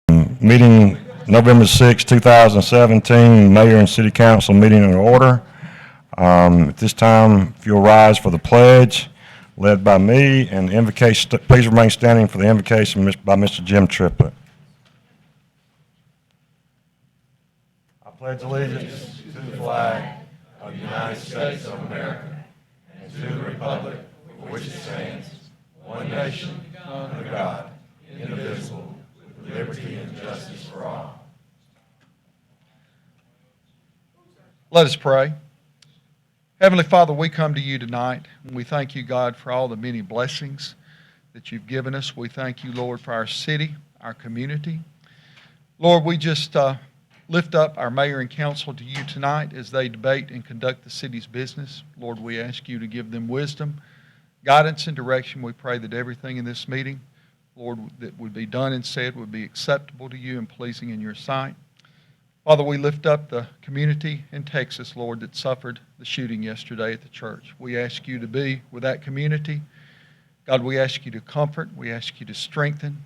Meeting November 6, 2017, Mayor and City Council meeting in order. At this time, if you'll rise for the pledge, led by me, and the invocation, please remain standing for the invocation by Mr. Jim Triplett. I pledge allegiance to the flag of the United States of America and to the republic for which it stands, one nation, under God, indivisible, with liberty and justice for all. Let us pray. Heavenly Father, we come to you tonight, and we thank you, God, for all the many blessings that you've given us. We thank you, Lord, for our city, our community. Lord, we just lift up our mayor and council to you tonight as they debate and conduct the city's business. Lord, we ask you to give them wisdom, guidance, and direction. We pray that everything in this meeting, Lord, that would be done and said would be acceptable to you and pleasing in your sight. Father, we lift up the community in Texas, Lord, that suffered the shooting yesterday at the church. We ask you to be with that community. God, we ask you to comfort, we ask you to strengthen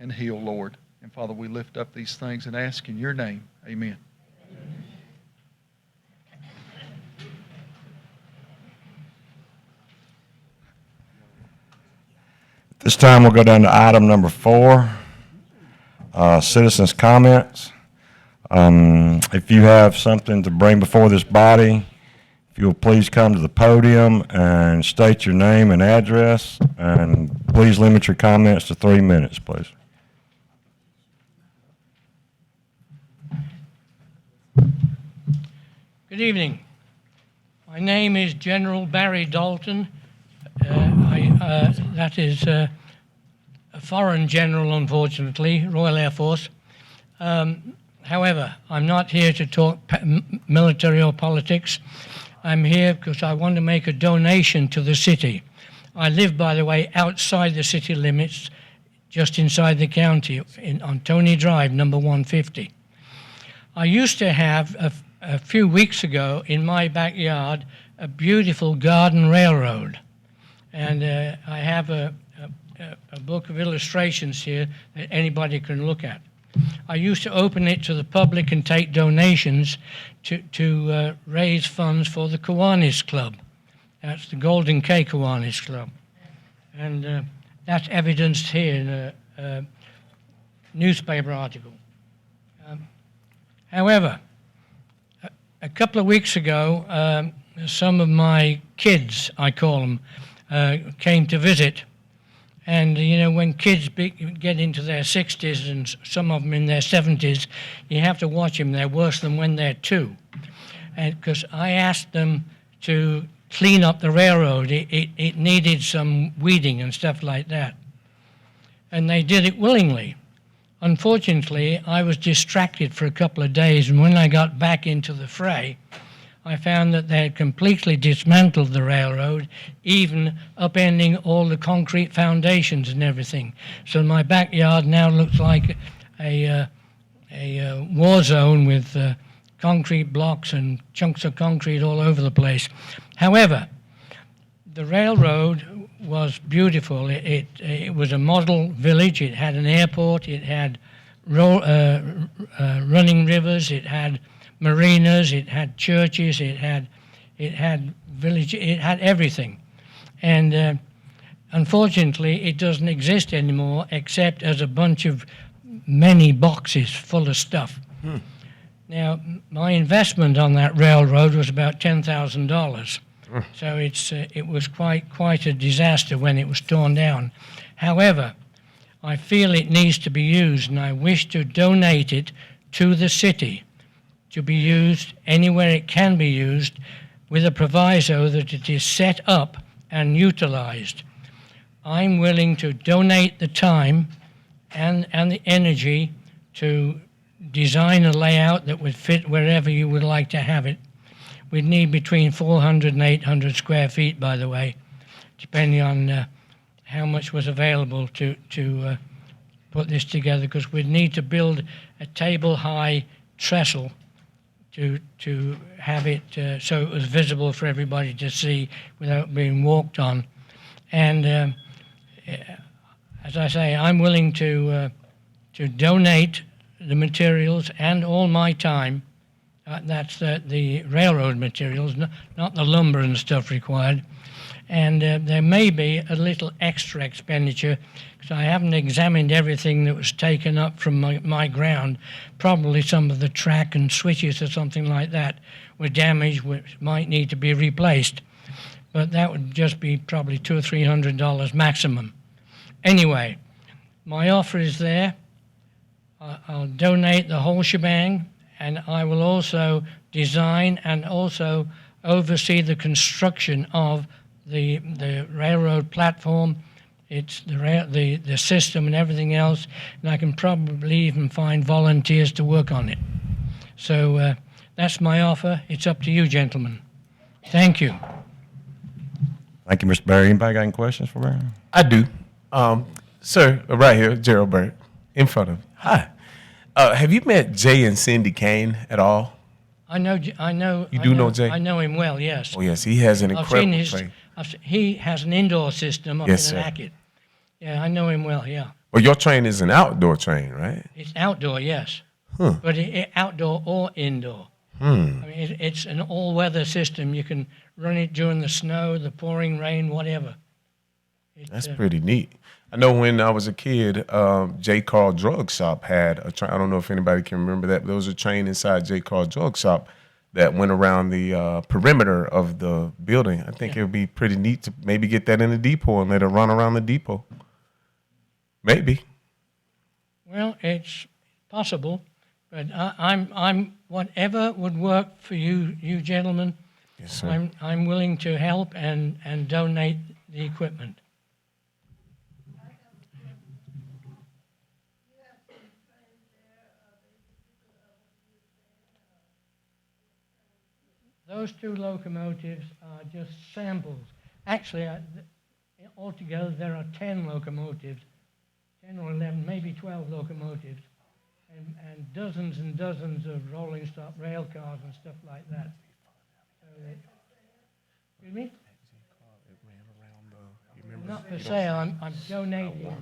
and heal, Lord. And Father, we lift up these things and ask in your name, amen. This time we'll go down to item number 4, citizens' comments. If you have something to bring before this body, if you'll please come to the podium and state your name and address, and please limit your comments to 3 minutes, please. Good evening. My name is General Barry Dalton. That is a foreign general, unfortunately, Royal Air Force. However, I'm not here to talk military or politics. I'm here because I want to make a donation to the city. I live, by the way, outside the city limits, just inside the county, on Tony Drive, number 150. I used to have, a few weeks ago, in my backyard, a beautiful garden railroad. And I have a book of illustrations here that anybody can look at. I used to open it to the public and take donations to raise funds for the Kiwanis Club. That's the Golden K Kiwanis Club. And that's evidenced here in a newspaper article. However, a couple of weeks ago, some of my kids, I call them, came to visit. And, you know, when kids get into their 60s and some of them in their 70s, you have to watch them. They're worse than when they're 2. And because I asked them to clean up the railroad. It needed some weeding and stuff like that. And they did it willingly. Unfortunately, I was distracted for a couple of days, and when I got back into the fray, I found that they had completely dismantled the railroad, even upending all the concrete foundations and everything. So my backyard now looks like a war zone with concrete blocks and chunks of concrete all over the place. However, the railroad was beautiful. It was a model village. It had an airport. It had running rivers. It had marinas, it had churches, it had village, it had everything. And unfortunately, it doesn't exist anymore except as a bunch of many boxes full of stuff. Now, my investment on that railroad was about $10,000. So it was quite a disaster when it was torn down. However, I feel it needs to be used, and I wish to donate it to the city, to be used anywhere it can be used, with a proviso that it is set up and utilized. I'm willing to donate the time and the energy to design a layout that would fit wherever you would like to have it. We'd need between 400 and 800 square feet, by the way, depending on how much was available to put this together, because we'd need to build a table-high trestle to have it so it was visible for everybody to see without being walked on. And as I say, I'm willing to to donate the materials and all my time. That's the railroad materials, not the lumber and stuff required. And there may be a little extra expenditure because I haven't examined everything that was taken up from my ground. Probably some of the track and switches or something like that were damaged, which might need to be replaced. But that would just be probably $200 or $300 maximum. Anyway, my offer is there. I'll donate the whole shebang, and I will also design and also oversee the construction of the railroad platform. It's the system and everything else, and I can probably even find volunteers to work on it. So that's my offer. It's up to you, gentlemen. Thank you. Thank you, Mr. Barry. Anybody got any questions for Barry? I do. Sir, right here, Gerald Bird, in front of you. Hi. Have you met Jay and Cindy Kane at all? I know. You do know Jay? I know him well. Yes. Oh, yes. He has an I've seen incredible his. train. He has an indoor system up Yes, in sir. Hackett. Yeah, I know him well. Yeah. Well, your train is an outdoor train, right? It's outdoor, yes, Huh. but outdoor or indoor. I mean, it's an all-weather system. You can run it during the snow, the pouring rain, whatever. That's pretty neat. I know when I was a kid, J. Carl Drug Shop had a train. I don't know if anybody can remember that, but there was a train inside J. Carl Drug Shop that went around the perimeter of the building. I think it would be pretty neat to maybe get that in the depot and let it run around the depot. Maybe. Well, it's possible, but I'm whatever would work for you gentlemen. Yes, sir. I'm willing to help and donate the equipment. Those two locomotives are just samples. Actually, altogether there are 10 locomotives, 10 or 11, maybe 12 locomotives, and dozens and dozens of rolling stock rail cars and stuff like that. So excuse me? Not for sale. I'm donating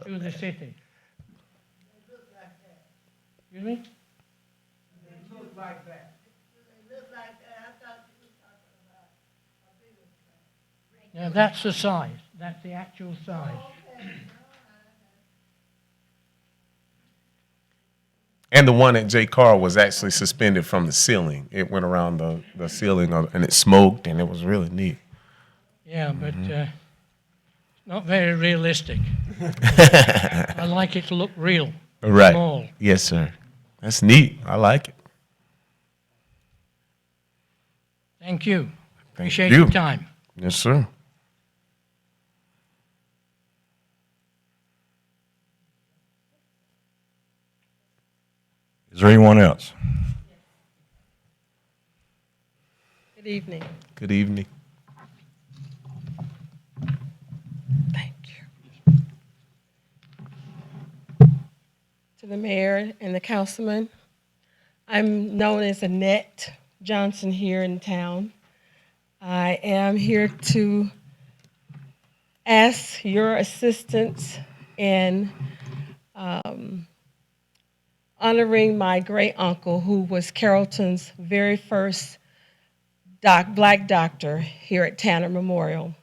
to the city. Excuse me? They look like that. They look like that. I thought you were talking about a bigger train. Now that's the size. That's the actual size. And the one at J. Carl was actually suspended from the ceiling. It went around the ceiling and it smoked, and it was really neat. Yeah, but not very realistic. I like it to look real. Right. Small. Yes, sir. That's neat. I like it. Thank you. Thank Appreciate you. your time. Yes, sir. Is there anyone else? Good evening. Good evening. Thank you. To the mayor and the councilman, I'm known as Annette Johnson here in town. I am here to ask your assistance in honoring my great uncle, who was Carrollton's very first black doctor here at Tanner Memorial,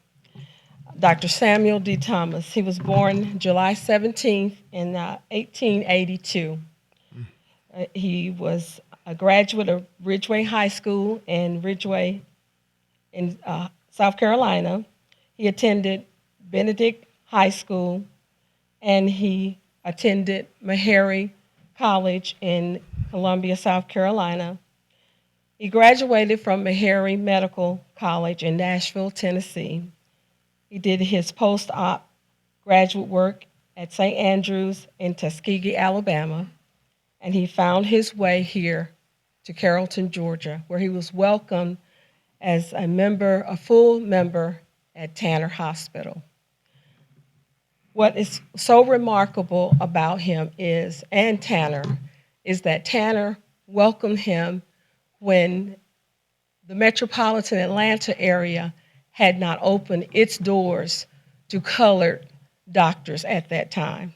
Dr. Samuel D. Thomas. He was born July 17th in 1882. He was a graduate of Ridgeway High School in Ridgeway in South Carolina. He attended Benedict High School, and he attended Meharry College in Columbia, South Carolina. He graduated from Meharry Medical College in Nashville, Tennessee. He did his post-op graduate work at St. Andrews in Tuskegee, Alabama, and he found his way here to Carrollton, Georgia, where he was welcomed as a full member at Tanner Hospital. What is so remarkable about him and Tanner, is that Tanner welcomed him when the metropolitan Atlanta area had not opened its doors to colored doctors at that time.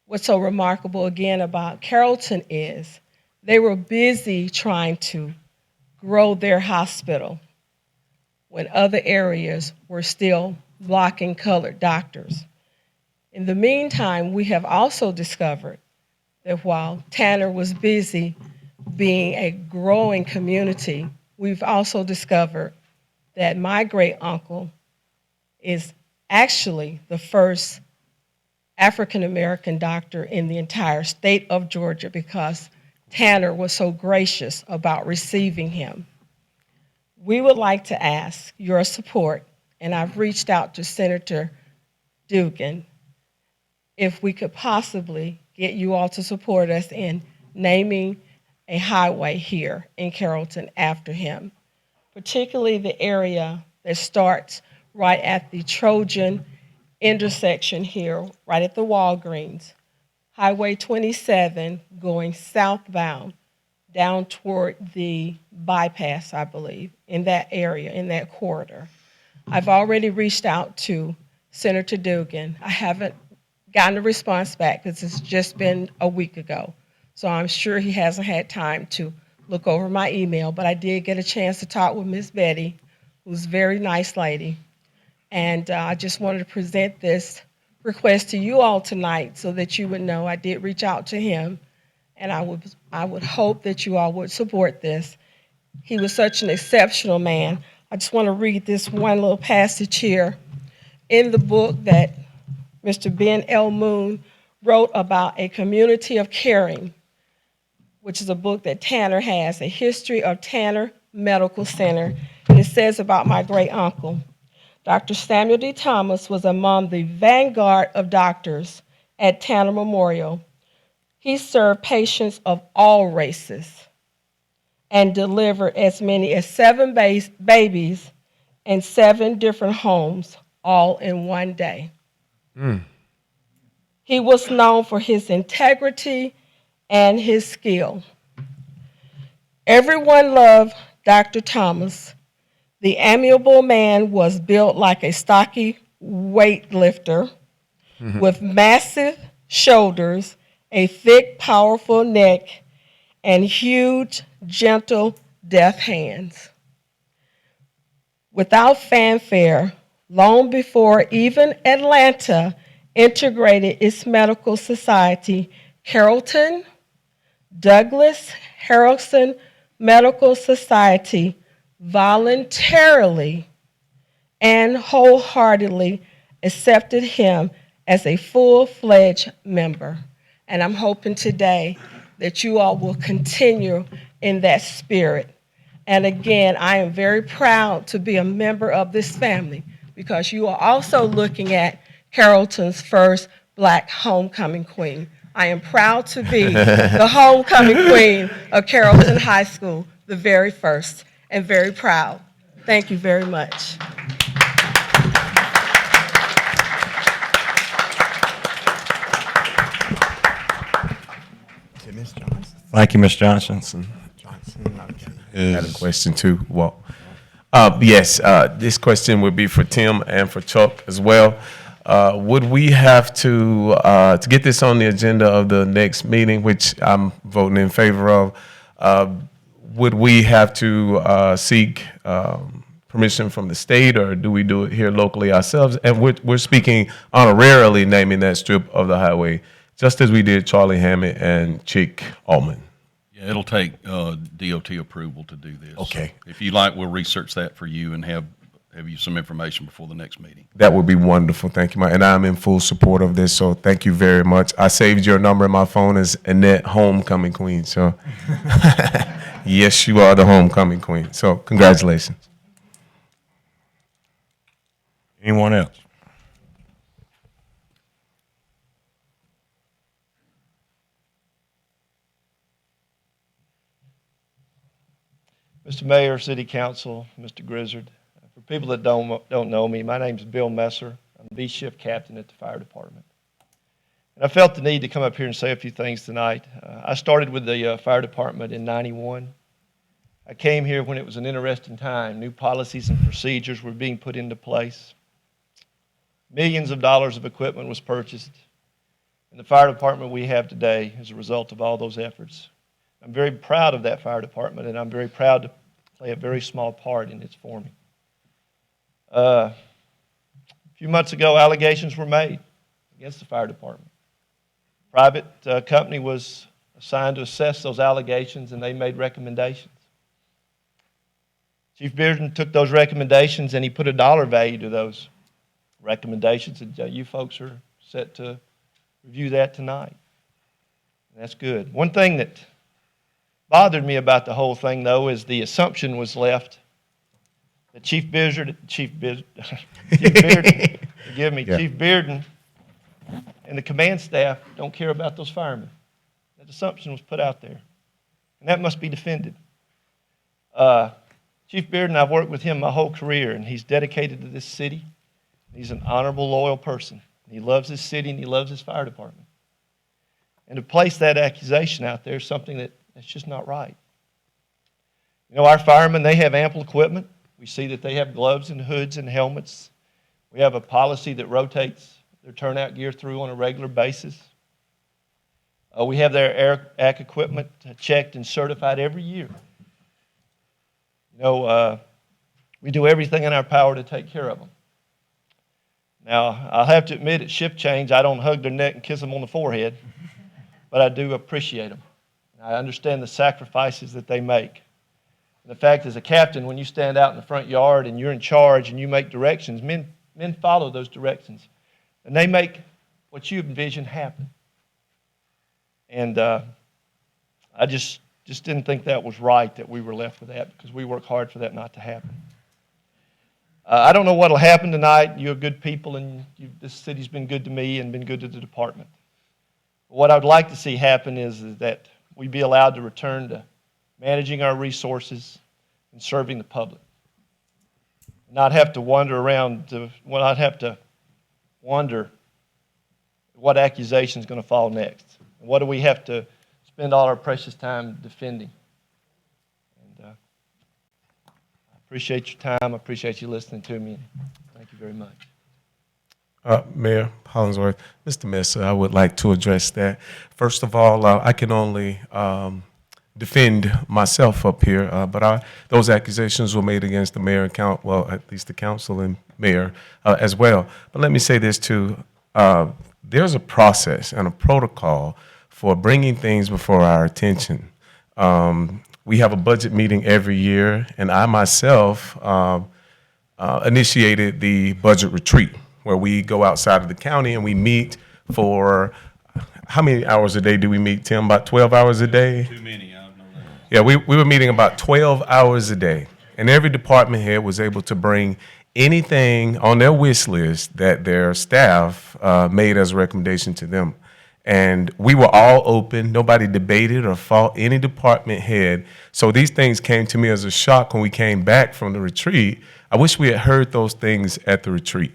what's so remarkable again about Carrollton is they were busy trying to grow their hospital when other areas were still blocking colored doctors. In the meantime, we have also discovered that while Tanner was busy being a growing community, we've also discovered that my great uncle is actually the first African American doctor in the entire state of Georgia because Tanner was so gracious about receiving him. We would like to ask your support, and I've reached out to Senator Dugan, if we could possibly get you all to support us in naming a highway here in Carrollton after him, particularly the area that starts right at the Trojan intersection here, right at the Walgreens, Highway 27 going southbound down toward the bypass, I believe, in that area, in that corridor. I've already reached out to Senator Dugan. I haven't gotten a response back because it's just been a week ago. So I'm sure he hasn't had time to look over my email, but I did get a chance to talk with Miss Betty, who's a very nice lady. And I just wanted to present this request to you all tonight so that you would know I did reach out to him, and I would hope that you all would support this. He was such an exceptional man. I just want to read this one little passage here. In the book that Mr. Ben L. Moon wrote about a community of caring, which is a book that Tanner has, A History of Tanner Medical Center, and it says about my great uncle. Dr. Samuel D. Thomas was among the vanguard of doctors at Tanner Memorial. He served patients of all races and delivered as many as 7 babies in 7 different homes, all in one day. He was known for his integrity and his skill. Everyone loved Dr. Thomas. The amiable man was built like a stocky weightlifter with massive shoulders, a thick, powerful neck, and huge, gentle, deft hands. Without fanfare, long before even Atlanta integrated its medical society, Carrollton, Douglas Harrelson Medical Society voluntarily and wholeheartedly accepted him as a full-fledged member. And I'm hoping today that you all will continue in that spirit. And again, I am very proud to be a member of this family because you are also looking at Carrollton's first Black homecoming queen. I am proud to be the homecoming queen of Carrollton High School, the very first, and very proud. Thank you very much. Thank you, Ms. Johnson. I had a question too, Walt. Yes, this question would be for Tim and for Chuck as well. Would we have to get this on the agenda of the next meeting, which I'm voting in favor of, would we have to seek permission from the state, or do we do it here locally ourselves? And we're speaking honorarily naming that strip of the highway, just as we did Charlie Hammett and Chick Allman. Yeah, it'll take DOT approval to do this. Okay. If you like, we'll research that for you and have you some information before the next meeting. That would be wonderful. Thank you, Mike. And I'm in full support of this, so thank you very much. I saved your number in my phone as Annette Homecoming Queen. So, yes, you are the homecoming queen. So, congratulations. Anyone else? Mr. Mayor, City Council, Mr. Grizzard. For people that don't know me, my name's Bill Messer. I'm the B-shift captain at the fire department. And I felt the need to come up here and say a few things tonight. I started with the fire department in '91. I came here when it was an interesting time. New policies and procedures were being put into place. Millions of dollars of equipment was purchased. And the fire department we have today is a result of all those efforts. I'm very proud of that fire department, and I'm very proud to play a very small part in its forming. A few months ago, allegations were made against the fire department. A private company was assigned to assess those allegations, and they made recommendations. Chief Bearden took those recommendations and he put a dollar value to those recommendations, and you folks are set to review that tonight. And that's good. One thing that bothered me about the whole thing, though, is the assumption was left that Chief Bearden, forgive me, Yeah. Chief Bearden and the command staff don't care about those firemen. That assumption was put out there, and that must be defended. Chief Bearden, I've worked with him my whole career, and he's dedicated to this city. He's an honorable, loyal person. He loves his city, and he loves his fire department. And to place that accusation out there is something that's just not right. You know, our firemen, they have ample equipment. We see that they have gloves and hoods and helmets. We have a policy that rotates their turnout gear through on a regular basis. We have their air AC equipment checked and certified every year. You know, we do everything in our power to take care of them. Now, I'll have to admit, at shift change, I don't hug their neck and kiss them on the forehead, but I do appreciate them. I understand the sacrifices that they make. And the fact as a captain, when you stand out in the front yard and you're in charge and you make directions, men follow those directions. And they make what you envision happen. And I just didn't think that was right that we were left with that, because we work hard for that not to happen. I don't know what will happen tonight. You're good people, and this city's been good to me and been good to the department. What I'd like to see happen is that we be allowed to return to managing our resources and serving the public. Not have to wander around, not have to wonder what accusation is going to fall next. And what do we have to spend all our precious time defending? I appreciate your time. I appreciate you listening to me. Thank you very much. Mayor Hollingsworth, Mr. Messer, I would like to address that. First of all, I can only defend myself up here, but those accusations were made against the mayor and well, at least the council and mayor as well. But let me say this too. There's a process and a protocol for bringing things before our attention. We have a budget meeting every year, and I myself initiated the budget retreat, where we go outside of the county and we meet for, how many hours a day do we meet, Tim? About 12 hours a day? Too many, I don't know that. Yeah, we were meeting about 12 hours a day, and every department head was able to bring anything on their wish list that their staff made as a recommendation to them. And we were all open. Nobody debated or fought any department head. So these things came to me as a shock when we came back from the retreat. I wish we had heard those things at the retreat.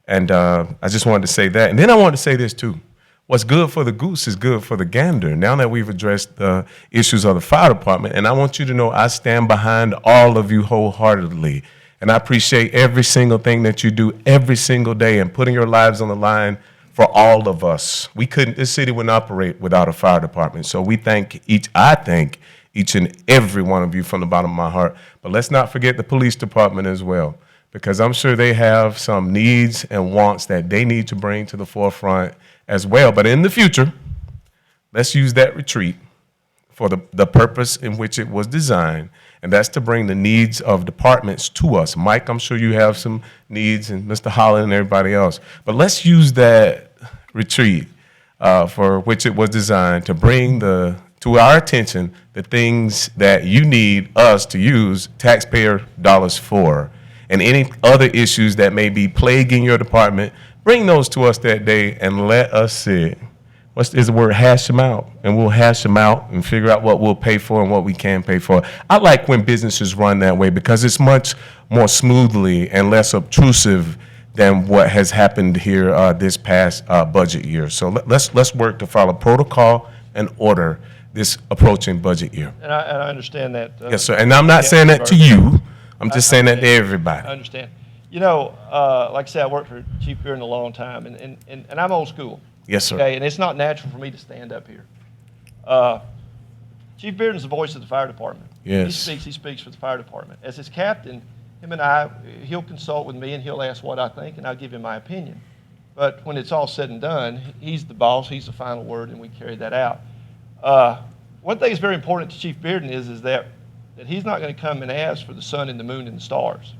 And I just wanted to say that. And then I wanted to say this too. What's good for the goose is good for the gander. Now that we've addressed the issues of the fire department, and I want you to know I stand behind all of you wholeheartedly. And I appreciate every single thing that you do every single day and putting your lives on the line for all of us. This city wouldn't operate without a fire department. So I thank each and every one of you from the bottom of my heart. But let's not forget the police department as well, because I'm sure they have some needs and wants that they need to bring to the forefront as well. But in the future, let's use that retreat for the purpose in which it was designed, and that's to bring the needs of departments to us. Mike, I'm sure you have some needs, and Mr. Holland and everybody else. But let's use that retreat for which it was designed to bring to our attention the things that you need us to use taxpayer dollars for, and any other issues that may be plaguing your department. Bring those to us that day and let us see. Is the word hash them out, and we'll hash them out and figure out what we'll pay for and what we can pay for. I like when businesses run that way because it's much more smoothly and less obtrusive than what has happened here this past budget year. So let's work to follow protocol and order this approaching budget year. And I understand that. Yes, sir. And I'm not saying that to you. I'm just saying that to everybody. I understand. You know, like I said, I worked for Chief Bearden a long time, and I'm old school. Yes, sir. Okay, and it's not natural for me to stand up here. Chief Bearden's the voice of the fire department. Yes. He speaks for the fire department. As his captain, him and I, he'll consult with me and he'll ask what I think, and I'll give him my opinion. But when it's all said and done, he's the boss, he's the final word, and we carry that out. One thing that's very important to Chief Bearden is that he's not going to come and ask for the sun and the moon and the stars.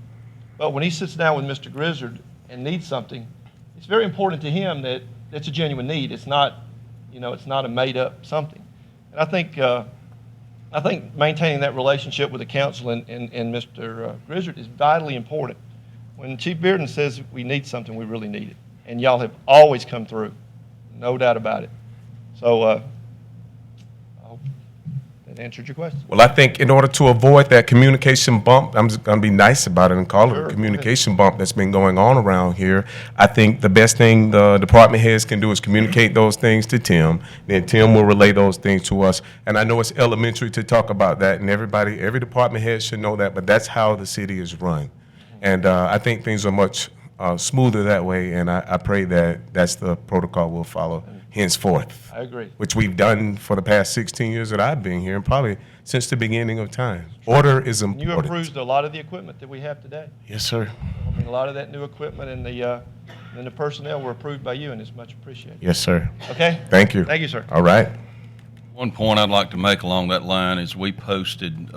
But when he sits down with Mr. Grizzard and needs something, it's very important to him that it's a genuine need. It's not, it's not a made-up something. And I think maintaining that relationship with the council and Mr. Grizzard is vitally important. When Chief Bearden says we need something, we really need it. And y'all have always come through, no doubt about it. So I hope that answered your question. Well, I think in order to avoid that communication bump, I'm just going to be nice about it and call it Sure, a communication bump that's been going on around here. I think the best thing the department heads can do is communicate those things to Tim. Then Tim will relay those things to us. And I know it's elementary to talk about that, and every department head should know that, but that's how the city is run. And I think things are much smoother that way, and I pray that that's the protocol we'll follow henceforth. I agree. Which we've done for the past 16 years that I've been here, and probably since the beginning of time. Order is And you important. approved a lot of the equipment that we have today. Yes, sir. I mean, a lot of that new equipment and the personnel were approved by you, and it's much appreciated. Yes, sir. Okay? Thank you. Thank you, sir. All right. One point I'd like to make along that line is we posted,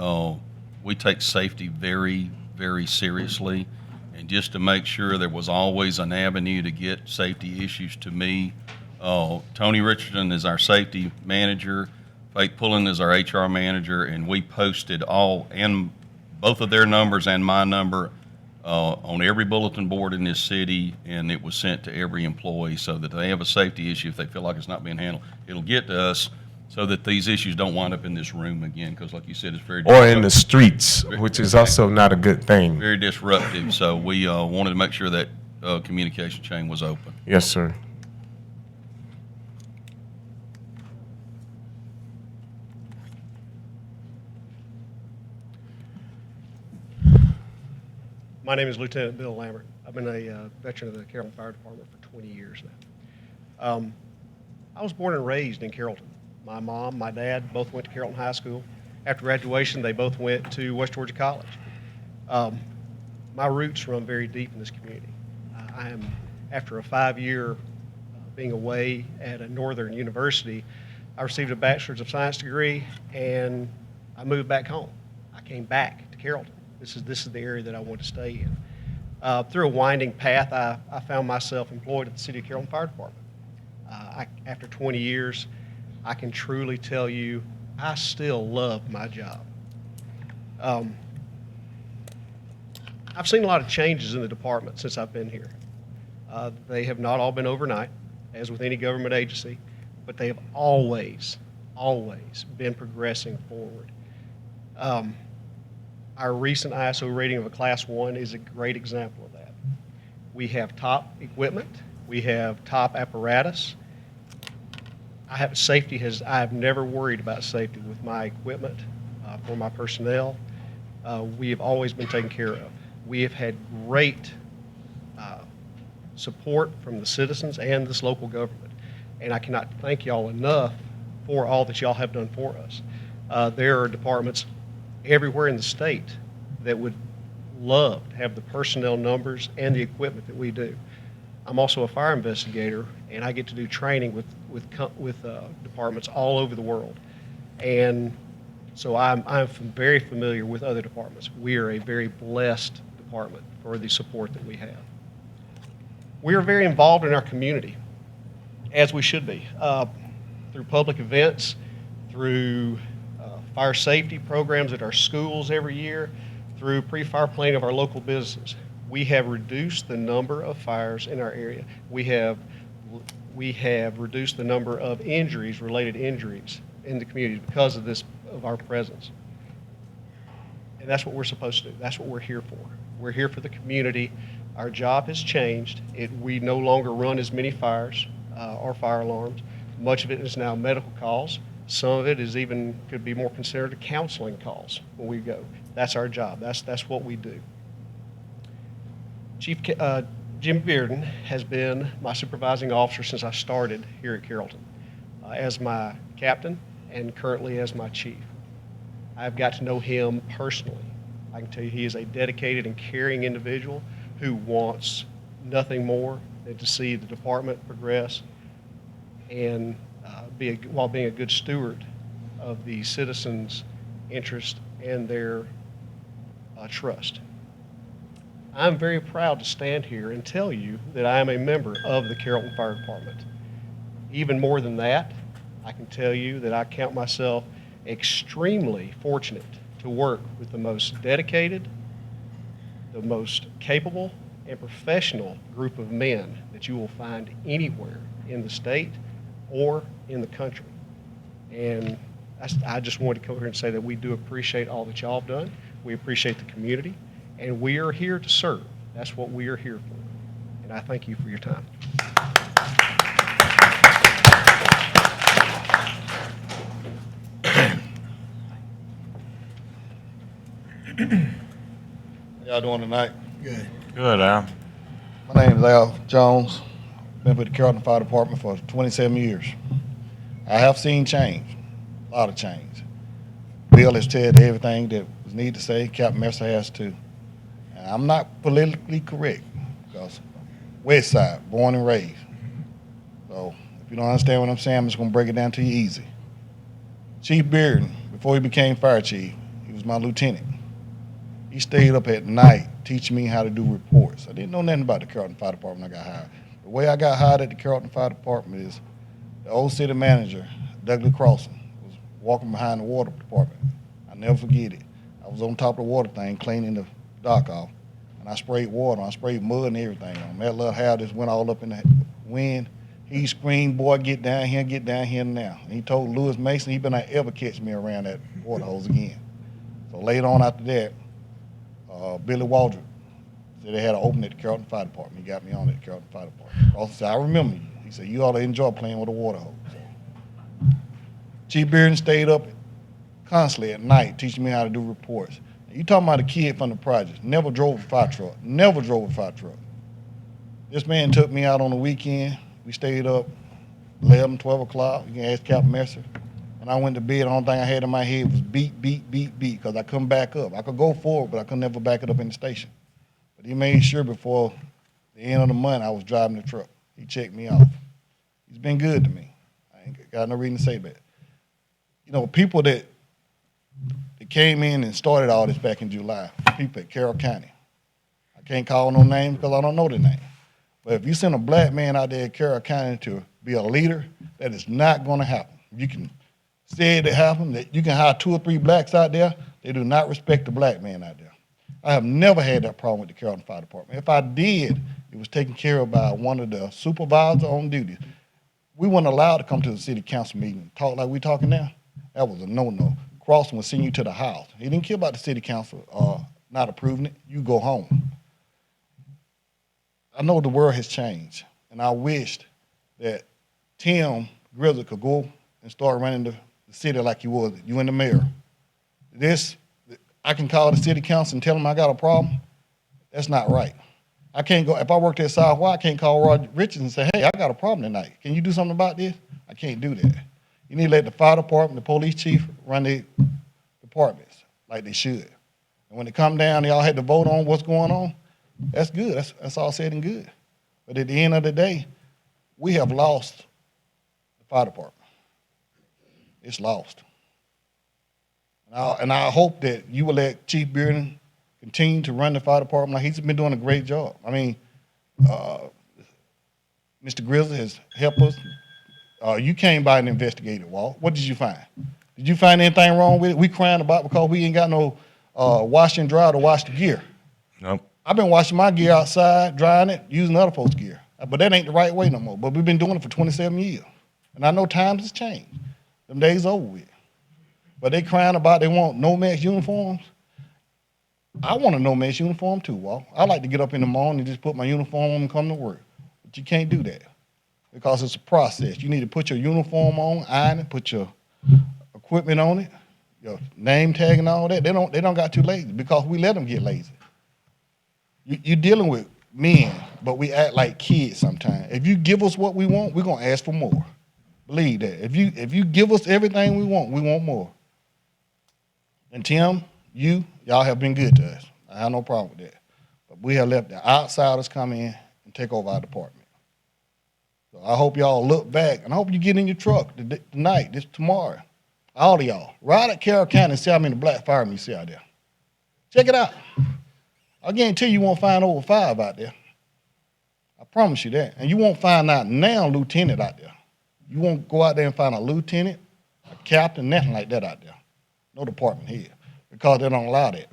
we take safety very, very seriously. And just to make sure there was always an avenue to get safety issues to me, Tony Richardson is our safety manager, Faith Pullen is our HR manager, and we posted and both of their numbers and my number on every bulletin board in this city, and it was sent to every employee so that they have a safety issue. If they feel like it's not being handled, it'll get to us so that these issues don't wind up in this room again, because like you said, it's very Or in the streets, which is also not a good thing. very disruptive. So we wanted to make sure that communication chain was open. Yes, sir. My name is Lieutenant Bill Lambert. I've been a veteran of the Carrollton Fire Department for 20 years now. I was born and raised in Carrollton. My mom, my dad both went to Carrollton High School. After graduation, they both went to West Georgia College. My roots run very deep in this community. I am, after a 5-year being away at a northern university, I received a Bachelor's of Science degree, and I moved back home. I came back to Carrollton. This is the area that I want to stay in. Through a winding path, I found myself employed at the City of Carrollton Fire Department. After 20 years, I can truly tell you I still love my job. I've seen a lot of changes in the department since I've been here. They have not all been overnight, as with any government agency, but they have always been progressing forward. Our recent ISO rating of a Class 1 is a great example of that. We have top equipment. We have top apparatus. I have never worried about safety with my equipment, for my personnel. We have always been taken care of. We have had great support from the citizens and this local government. And I cannot thank y'all enough for all that y'all have done for us. There are departments everywhere in the state that would love to have the personnel numbers and the equipment that we do. I'm also a fire investigator, and I get to do training with departments all over the world. And so I'm very familiar with other departments. We are a very blessed department for the support that we have. We are very involved in our community, as we should be, through public events, through fire safety programs at our schools every year, through pre-fire planning of our local businesses. We have reduced the number of fires in our area. We have reduced the number of related injuries in the community because of our presence. And that's what we're supposed to do. That's what we're here for. We're here for the community. Our job has changed. We no longer run as many fires or fire alarms. Much of it is now medical calls. Some of it could be more considered counseling calls when we go. That's our job. That's what we do. Jim Bearden has been my supervising officer since I started here at Carrollton, as my captain and currently as my chief. I've got to know him personally. I can tell you he is a dedicated and caring individual who wants nothing more than to see the department progress and while being a good steward of the citizens' interest and their trust. I'm very proud to stand here and tell you that I am a member of the Carrollton Fire Department. Even more than that, I can tell you that I count myself extremely fortunate to work with the most dedicated, the most capable, and professional group of men that you will find anywhere in the state or in the country. And I just wanted to come here and say that we do appreciate all that y'all have done. We appreciate the community, and we are here to serve. That's what we are here for. And I thank you for your time. How y'all doing tonight? Good. Good, Al. My name is Al Jones. Been with the Carrollton Fire Department for 27 years. I have seen change, a lot of change. Bill has said everything that was needed to say. Captain Mercer has too. And I'm not politically correct because West Side, born and raised. So if you don't understand what I'm saying, I'm just going to break it down to you easy. Chief Bearden, before he became fire chief, he was my lieutenant. He stayed up at night teaching me how to do reports. I didn't know nothing about the Carrollton Fire Department when I got hired. The way I got hired at the Carrollton Fire Department is the old city manager, Douglas Crossan, was walking behind the water department. I'll never forget it. I was on top of the water thing cleaning the dock off, and I sprayed water. I sprayed mud and everything on him. That little hair just went all up in the wind. He screamed, "Boy, get down here now." And he told Lewis Mason he better not ever catch me around that water hose again. So later on after that, Billy Waldrop said they had an opening at the Carrollton Fire Department. He got me on at the Carrollton Fire Department. Also said, "I remember you." He said, "You ought to enjoy playing with a water hose." So, Chief Bearden stayed up constantly at night teaching me how to do reports. You talking about a kid from the projects, never drove a fire truck, never drove a fire truck. This man took me out on the weekend. We stayed up 11, 12 o'clock. You can ask Captain Mercer. When I went to bed, the only thing I had in my head was beat, because I couldn't back up. I could go forward, but I could never back it up in the station. But he made sure before the end of the month I was driving the truck. He checked me off. He's been good to me. I ain't got no reason to say that. You know, people that came in and started all this back in July, people at Carroll County. I can't call no names because I don't know their name. But if you send a black man out there at Carroll County to be a leader, that is not going to happen. You can say it happened, that you can hire 2 or 3 blacks out there, they do not respect the black man out there. I have never had that problem with the Carrollton Fire Department. If I did, it was taken care of by one of the supervisors on duty. We weren't allowed to come to the city council meeting and talk like we talking now. That was a no-no. Crossan would send you to the house. He didn't care about the city council not approving it. You go home. I know the world has changed, and I wished that Tim Grizzard could go and start running the city like he was. You and the mayor. I can call the city council and tell them I got a problem. That's not right. I can't go, if I worked at Southwide, I can't call Roger Richards and say, "Hey, I got a problem tonight. Can you do something about this?" I can't do that. You need to let the fire department, the police chief run their departments like they should. And when they come down, they all had to vote on what's going on. That's good. That's all said and good. But at the end of the day, we have lost the fire department. It's lost. And I hope that you will let Chief Bearden continue to run the fire department like he's been doing a great job. I mean, Mr. Grizzly has helped us. You came by and investigated, Walt. What did you find? Did you find anything wrong with it? We crying about because we ain't got no wash and dry to wash the gear. Nope. I've been washing my gear outside, drying it, using other folks' gear. But that ain't the right way no more. But we've been doing it for 27 years. And I know times has changed. Them days over with. But they crying about they want no-match uniforms. I want a no-match uniform too, Walt. I like to get up in the morning and just put my uniform on and come to work. But you can't do that because it's a process. You need to put your uniform on, iron it, put your equipment on it, your name tag and all that. They don't got too lazy because we let them get lazy. You're dealing with men but we act like kids sometimes. If you give us what we want, we're gonna ask for more. Believe that. If you give us everything we want more. And Tim, y'all have been good to us. I have no problem with that. But we have let the outsiders come in and take over our department. So I hope y'all look back, and I hope you get in your truck tonight, tomorrow. All of y'all. Ride at Carroll County and see how many black firemen you see out there. Check it out. I guarantee you won't find over 5 out there. I promise you that. And you won't find out now lieutenant out there. You won't go out there and find a lieutenant, a captain, nothing like that out there. No department head, because they don't allow that.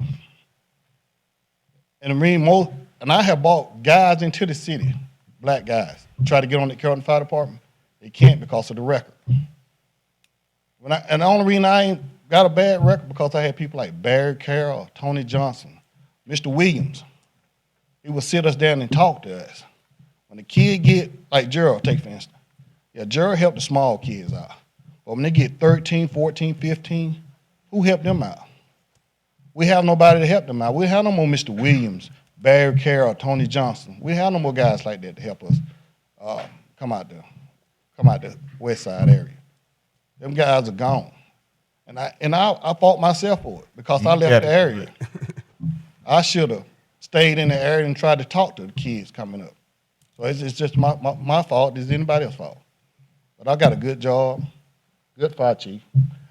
And I have brought guys into the city, black guys, try to get on the Carrollton Fire Department. They can't because of the record. And the only reason I ain't got a bad record because I had people like Barry Carroll, Tony Johnson, Mr. Williams. He would sit us down and talk to us. When the kid get, like Gerald, take for instance. Yeah, Gerald helped the small kids out. But when they get 13, 14, 15, who helped them out? We have nobody to help them out. We have no more Mr. Williams, Barry Carroll, Tony Johnson. We have no more guys like that to help us come out the west side area. Them guys are gone. And I fought myself for it because I left the area. I should have stayed in the area and tried to talk to the kids coming up. So it's just my fault. It's anybody else's fault. But I got a good job, good fire chief.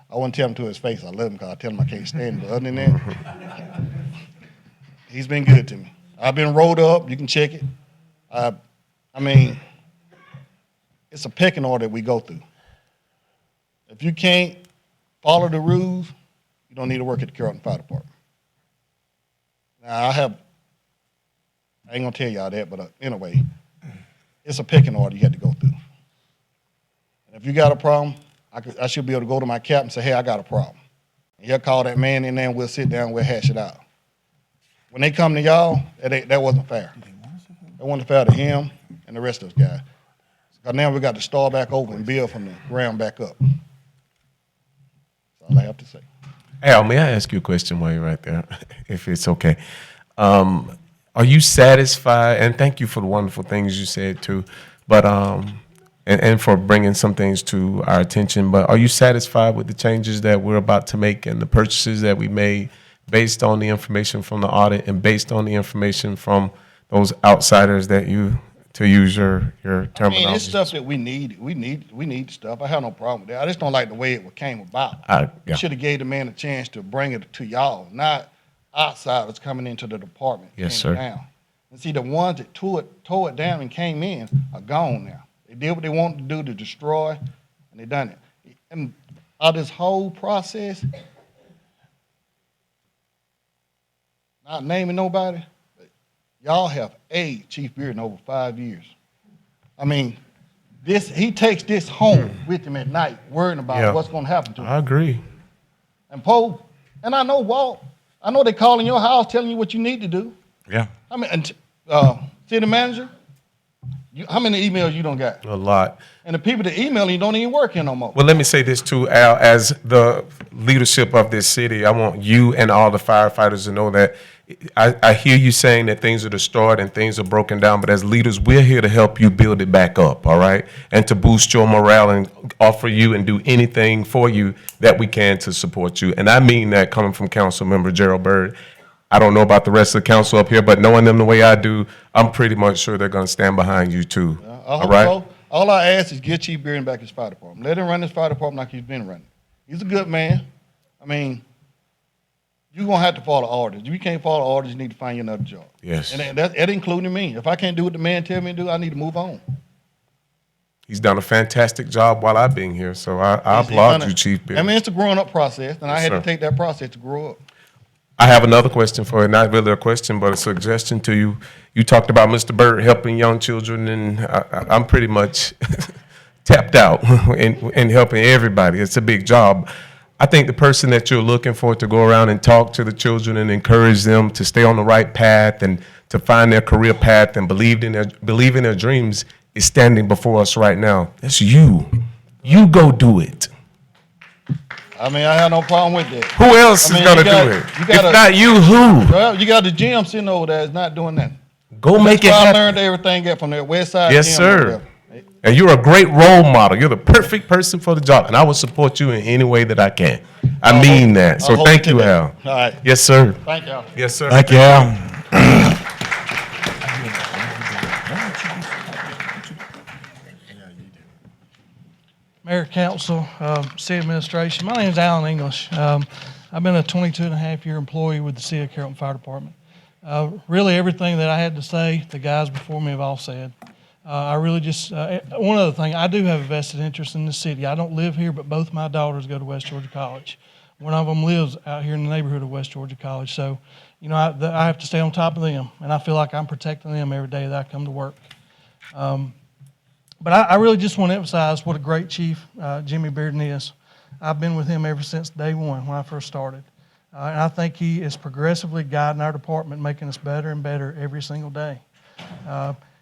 I wouldn't tell him to his face I love him because I tell him I can't stand him. But other than that, he's been good to me. I've been rolled up. You can check it. I mean, it's a pecking order that we go through. If you can't follow the rules, you don't need to work at the Carrollton Fire Department. Now, I ain't going to tell y'all that, but anyway, it's a pecking order you had to go through. And if you got a problem, I should be able to go to my captain and say, hey, I got a problem. And he'll call that man in there and we'll sit down and we'll hash it out. When they come to y'all, that wasn't fair. That wasn't fair to him and the rest of us guys. Because now we got to start back over and build from the ground back up. That's all I have to say. Al, may I ask you a question while you're right there, if it's okay? Are you satisfied, and thank you for the wonderful things you said too, but and for bringing some things to our attention, but are you satisfied with the changes that we're about to make and the purchases that we made based on the information from the audit and based on the information from those outsiders that you, to use your terminology? I mean, it's stuff that we need. We need stuff. I have no problem with that. I just don't like the way it came about. Yeah. Should have gave the man a chance to bring it to y'all, not outsiders coming into the department. Yes, sir. Down. And see, the ones that tore it down and came in are gone now. They did what they wanted to do to destroy, and they done it. And out of this whole process, not naming nobody, but y'all have aided Chief Bearden over 5 years. I mean, he takes this home with him at night, worrying about what's going to happen to him. I agree. And Poe, and I know Walt, I know they calling your house telling you what you need to do. Yeah. I mean, city manager, how many emails you don't got? A lot. And the people that email you don't even work here no more. Well, let me say this too, Al. As the leadership of this city, I want you and all the firefighters to know that I hear you saying that things are destroyed and things are broken down, but as leaders, we're here to help you build it back up, all right? And to boost your morale and offer you and do anything for you that we can to support you. And I mean that coming from Council Member Gerald Byrd. I don't know about the rest of the council up here, but knowing them the way I do, I'm pretty much sure they're going to stand behind you too. All right? So. All I ask is get Chief Bearden back his fire department. Let him run his fire department like he's been running. He's a good man. I mean, you're going to have to follow orders. If you can't follow orders, you need to find you another job. Yes. And that including me. If I can't do what the man tell me to do, I need to move on. He's done a fantastic job while I've been here, so I applaud you, Chief Bearden. I mean, it's a growing up process, and I had sir. to take that process to grow up. I have another question for you. Not really a question, but a suggestion to you. You talked about Mr. Byrd helping young children, and I'm pretty much tapped out in helping everybody. It's a big job. I think the person that you're looking for to go around and talk to the children and encourage them to stay on the right path and to find their career path and believe in their dreams is standing before us right now. That's you. You go do it. I mean, I have no problem with that. Who else is going to do it? If not you, who? Well, you got the gym sitting over there. It's not doing that. Go make it That's where I happen. learned everything from that West Side Yes, gym over sir. there. And you're a great role model. You're the perfect person for the job, and I will support you in any way that I can. I mean that. So I'll hold thank you to you, that. Al. All right. Yes, sir. Thank y'all. Yes, sir. Thank you, Al. Mayor, Council, City Administration. My name is Alan English. I've been a 22-and-a-half-year employee with the City of Carrollton Fire Department. Really, everything that I had to say, the guys before me have all said. I really just, one other thing, I do have a vested interest in the city. I don't live here, but both my daughters go to West Georgia College. One of them lives out here in the neighborhood of West Georgia College. So, you know, I have to stay on top of them, and I feel like I'm protecting them every day that I come to work. But I really just want to emphasize what a great chief Jimmy Bearden is. I've been with him ever since day one when I first started. And I think he is progressively guiding our department, making us better and better every single day.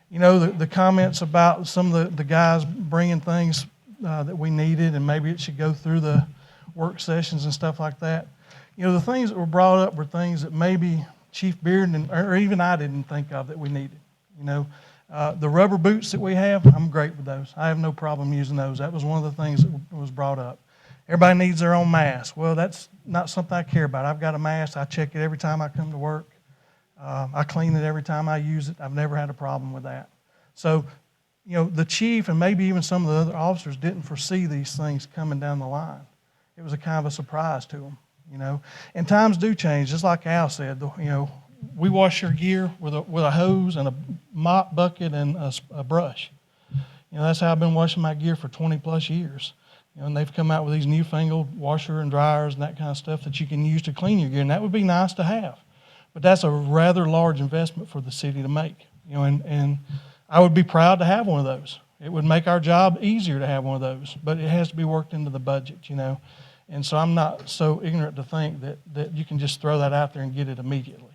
You know, the comments about some of the guys bringing things that we needed and maybe it should go through the work sessions and stuff like that. You know, the things that were brought up were things that maybe Chief Bearden or even I didn't think of that we needed. You know, the rubber boots that we have, I'm great with those. I have no problem using those. That was one of the things that was brought up. Everybody needs their own mask. Well, that's not something I care about. I've got a mask. I check it every time I come to work. I clean it every time I use it. I've never had a problem with that. So, you know, the chief and maybe even some of the other officers didn't foresee these things coming down the line. It was a kind of a surprise to them, you know. And times do change, just like Al said. You know, we wash your gear with a hose and a mop bucket and a brush. You know, that's how I've been washing my gear for 20 plus years. You know, and they've come out with these newfangled washer and dryers and that kind of stuff that you can use to clean your gear, and that would be nice to have. But that's a rather large investment for the city to make. You know, and I would be proud to have one of those. It would make our job easier to have one of those, but it has to be worked into the budget, you know. And so I'm not so ignorant to think that you can just throw that out there and get it immediately.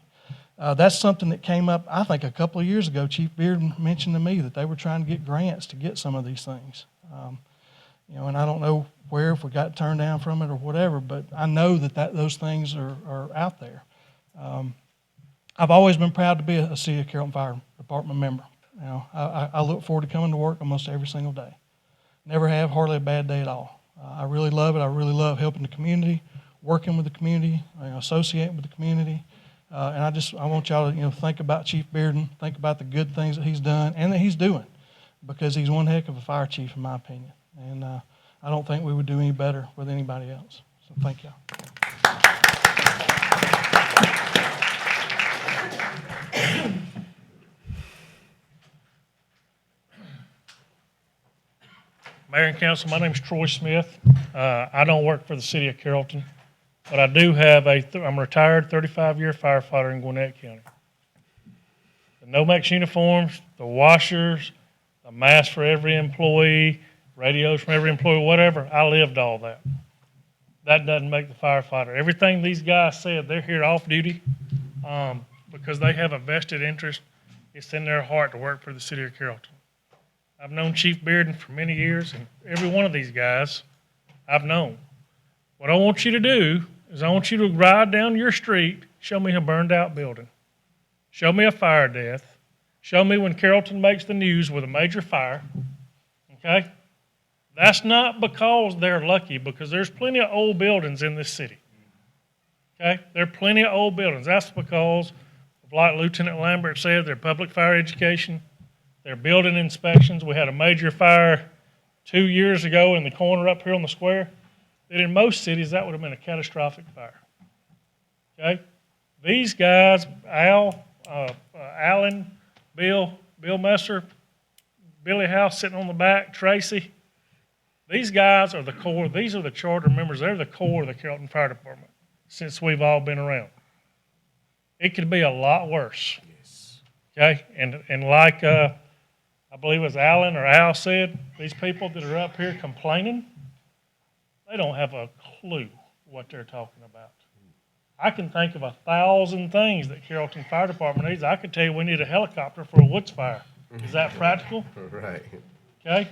That's something that came up, I think, a couple of years ago. Chief Bearden mentioned to me that they were trying to get grants to get some of these things. You know, and I don't know where, if we got turned down from it or whatever, but I know that those things are out there. I've always been proud to be a City of Carrollton Fire Department member. You know, I look forward to coming to work almost every single day. Never have hardly a bad day at all. I really love it. I really love helping the community, working with the community, you know, associating with the community. And I want y'all to, you know, think about Chief Bearden, think about the good things that he's done and that he's doing, because he's one heck of a fire chief, in my opinion. And I don't think we would do any better with anybody else. So thank y'all. Mayor and Council, my name is Troy Smith. I don't work for the City of Carrollton, but I do have I'm a retired 35-year firefighter in Gwinnett County. The Nomex uniforms, the washers, the mask for every employee, radios from every employee, whatever, I lived all that. That doesn't make the firefighter. Everything these guys said, they're here off duty because they have a vested interest. It's in their heart to work for the City of Carrollton. I've known Chief Bearden for many years, and every one of these guys I've known. What I want you to do is I want you to ride down your street, show me a burned out building. Show me a fire death. Show me when Carrollton makes the news with a major fire. Okay? That's not because they're lucky, because there's plenty of old buildings in this city. Okay? There are plenty of old buildings. That's because, like Lieutenant Lambert said, their public fire education, their building inspections. We had a major fire 2 years ago in the corner up here on the square. That in most cities, that would have been a catastrophic fire. Okay? These guys, Alan, Bill Messer, Billy House sitting on the back, Tracy, these guys are the core. These are the charter members. They're the core of the Carrollton Fire Department since we've all been around. It could be a lot worse. Yes. Okay? And like I believe it was Alan or Al said, these people that are up here complaining, they don't have a clue what they're talking about. I can think of 1,000 things that Carrollton Fire Department needs. I could tell you we need a helicopter for a woods fire. Is that practical? Right. Okay?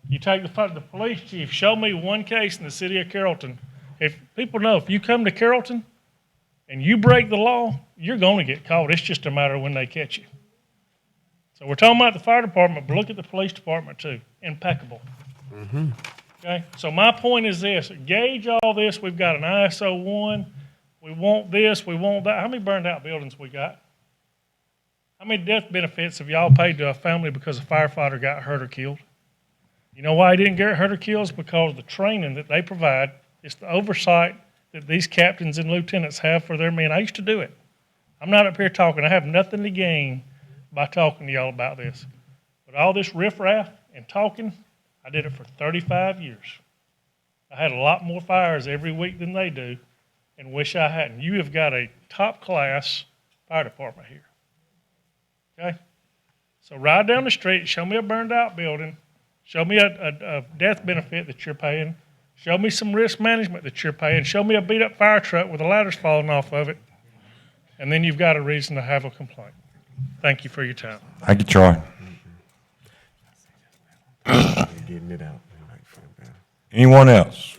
You take the police chief, show me one case in the city of Carrollton. If people know, if you come to Carrollton and you break the law, you're going to get caught. It's just a matter of when they catch you. So we're talking about the fire department, but look at the police department too. Impeccable. Okay, so my point is this: gauge all this. We've got an ISO 1. We want this. We want that. How many burned out buildings we got? How many death benefits have y'all paid to a family because a firefighter got hurt or killed? You know why he didn't get hurt or killed? It's because of the training that they provide. It's the oversight that these captains and lieutenants have for their men. I used to do it. I'm not up here talking. I have nothing to gain by talking to y'all about this. But all this riffraff and talking, I did it for 35 years. I had a lot more fires every week than they do, and wish I hadn't. You have got a top-class fire department here. Okay? So ride down the street, show me a burned-out building, show me a death benefit that you're paying, show me some risk management that you're paying, show me a beat-up fire truck with the ladders falling off of it, and then you've got a reason to have a complaint. Thank you for your time. Thank you, Troy. Getting it out. Anyone else?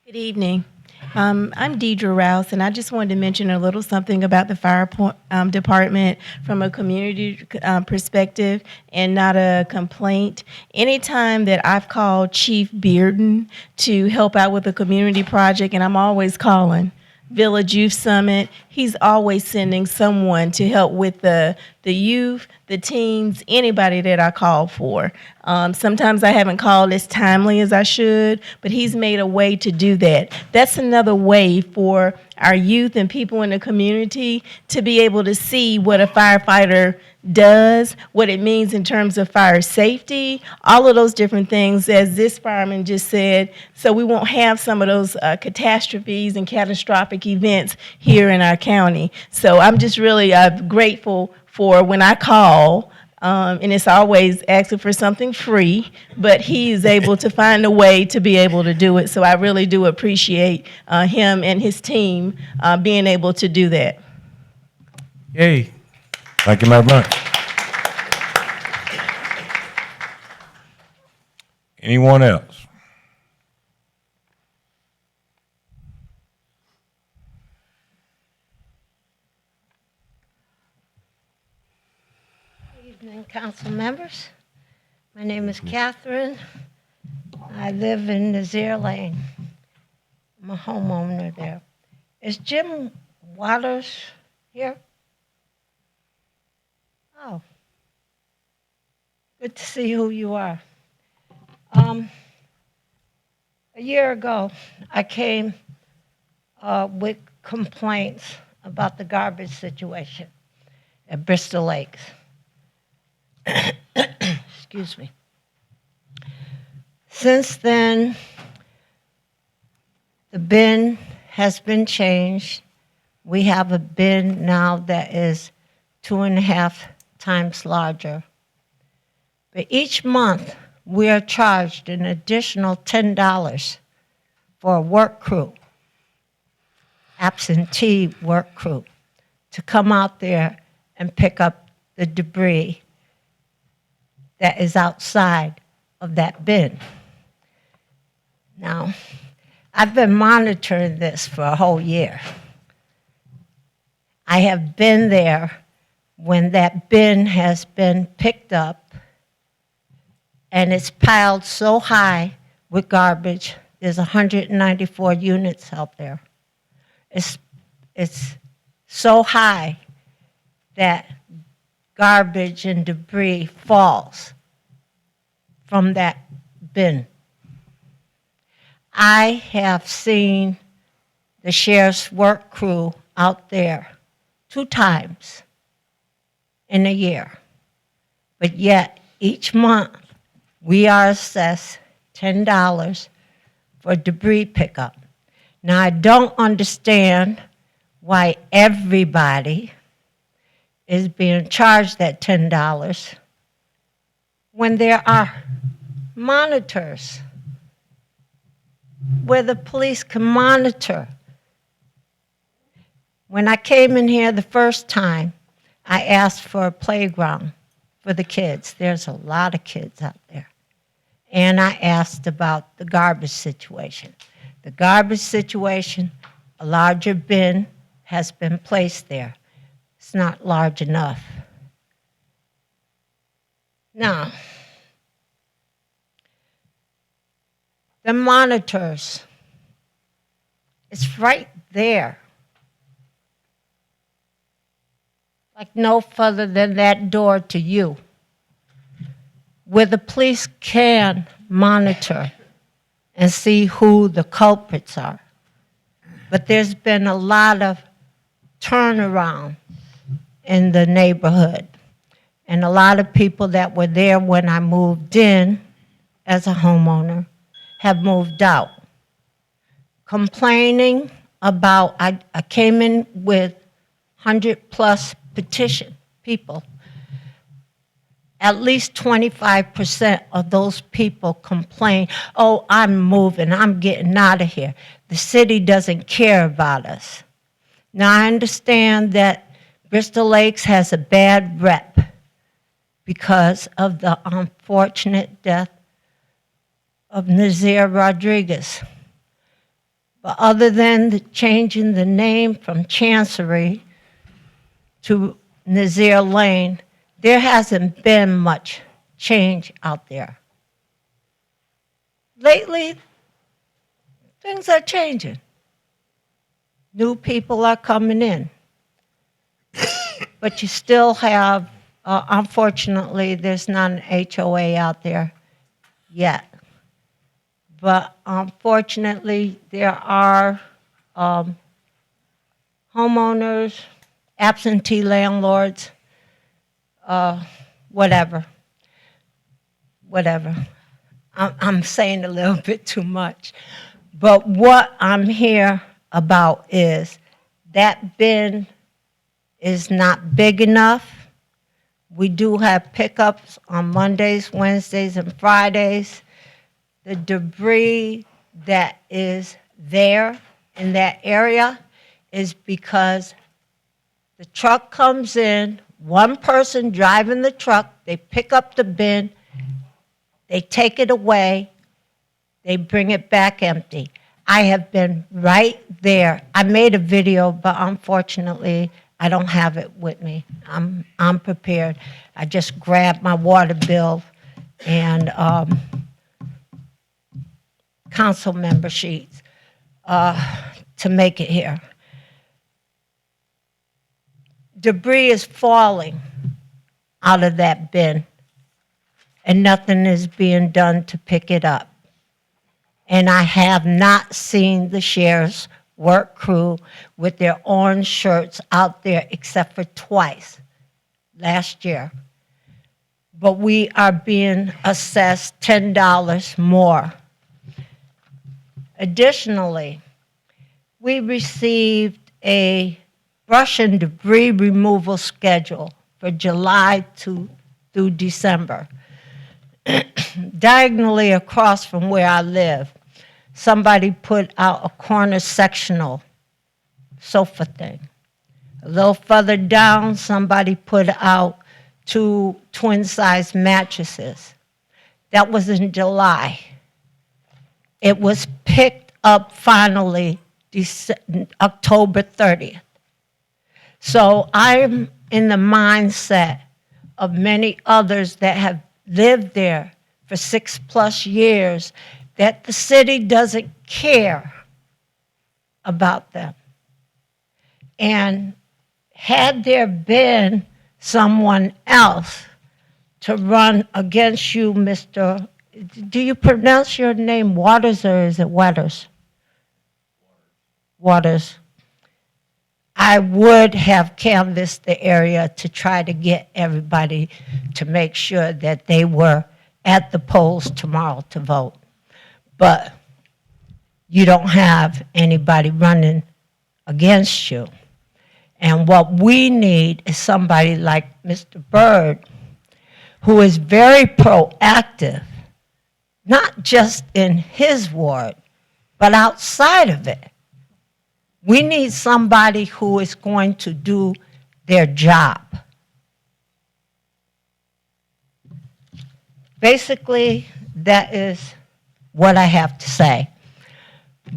Good evening. I'm Deidre Rouse, and I just wanted to mention a little something about the fire department from a community perspective and not a complaint. Anytime that I've called Chief Bearden to help out with a community project, and I'm always calling, Village Youth Summit, he's always sending someone to help with the youth, the teens, anybody that I call for. Sometimes I haven't called as timely as I should, but he's made a way to do that. That's another way for our youth and people in the community to be able to see what a firefighter does, what it means in terms of fire safety, all of those different things, as this fireman just said, so we won't have some of those catastrophes and catastrophic events here in our county. So I'm just really grateful for when I call, and it's always asking for something free, but he is able to find a way to be able to do it. So I really do appreciate him and his team being able to do that. Yay. Thank you very much. Anyone else? Good evening, council members. My name is Catherine. I live in Nazir Lane. I'm a homeowner there. Is Jim Waters here? Oh. Good to see who you are. A year ago, I came with complaints about the garbage situation at Bristol Lakes. Excuse me. Since then, the bin has been changed. We have a bin now that is 2.5 times larger. But each month, we are charged an additional $10 for a work crew, absentee work crew, to come out there and pick up the debris that is outside of that bin. Now, I've been monitoring this for a whole year. I have been there when that bin has been picked up and it's piled so high with garbage. There's 194 units out there. It's so high that garbage and debris falls from that bin. I have seen the sheriff's work crew out there 2 times in a year, but yet each month we are assessed $10 for debris pickup. Now, I don't understand why everybody is being charged that $10 when there are monitors where the police can monitor. When I came in here the first time, I asked for a playground for the kids. There's a lot of kids out there. and I asked about the garbage situation. The garbage situation, a larger bin has been placed there. It's not large enough. Now, the monitors, it's right there. Like no further than that door to you, where the police can monitor and see who the culprits are. But there's been a lot of turnaround in the neighborhood. And a lot of people that were there when I moved in as a homeowner have moved out. Complaining about, I came in with 100+ petition people. At least 25% of those people complain, oh, I'm moving, I'm getting out of here. The city doesn't care about us. Now, I understand that Bristol Lakes has a bad rep because of the unfortunate death of Nazir Rodriguez. But other than changing the name from Chancery to Nazir Lane, there hasn't been much change out there. Lately, things are changing. New people are coming in. But you still have, unfortunately, there's not an HOA out there yet. But unfortunately, there are homeowners, absentee landlords, whatever. I'm saying a little bit too much. But what I'm here about is that bin is not big enough. We do have pickups on Mondays, Wednesdays, and Fridays. The debris that is there in that area is because the truck comes in, one person driving the truck, they pick up the bin, they take it away, they bring it back empty. I have been right there. I made a video, but unfortunately, I don't have it with me. I'm prepared. I just grabbed my water bill and council member sheets to make it here. Debris is falling out of that bin, and nothing is being done to pick it up. And I have not seen the sheriff's work crew with their orange shirts out there except for twice last year. But we are being assessed $10 more. Additionally, we received a brush and debris removal schedule for July through December. Diagonally across from where I live, somebody put out a corner sectional sofa thing. A little further down, somebody put out 2 twin-size mattresses. That was in July. It was picked up finally October 30th. So I'm in the mindset of many others that have lived there for 6+ years that the city doesn't care about them. And had there been someone else to run against you, Mr. Do you pronounce your name Waters or is it Waters? Waters. I would have canvassed the area to try to get everybody to make sure that they were at the polls tomorrow to vote. But you don't have anybody running against you. And what we need is somebody like Mr. Byrd, who is very proactive, not just in his ward, but outside of it. We need somebody who is going to do their job. basically, that is what I have to say.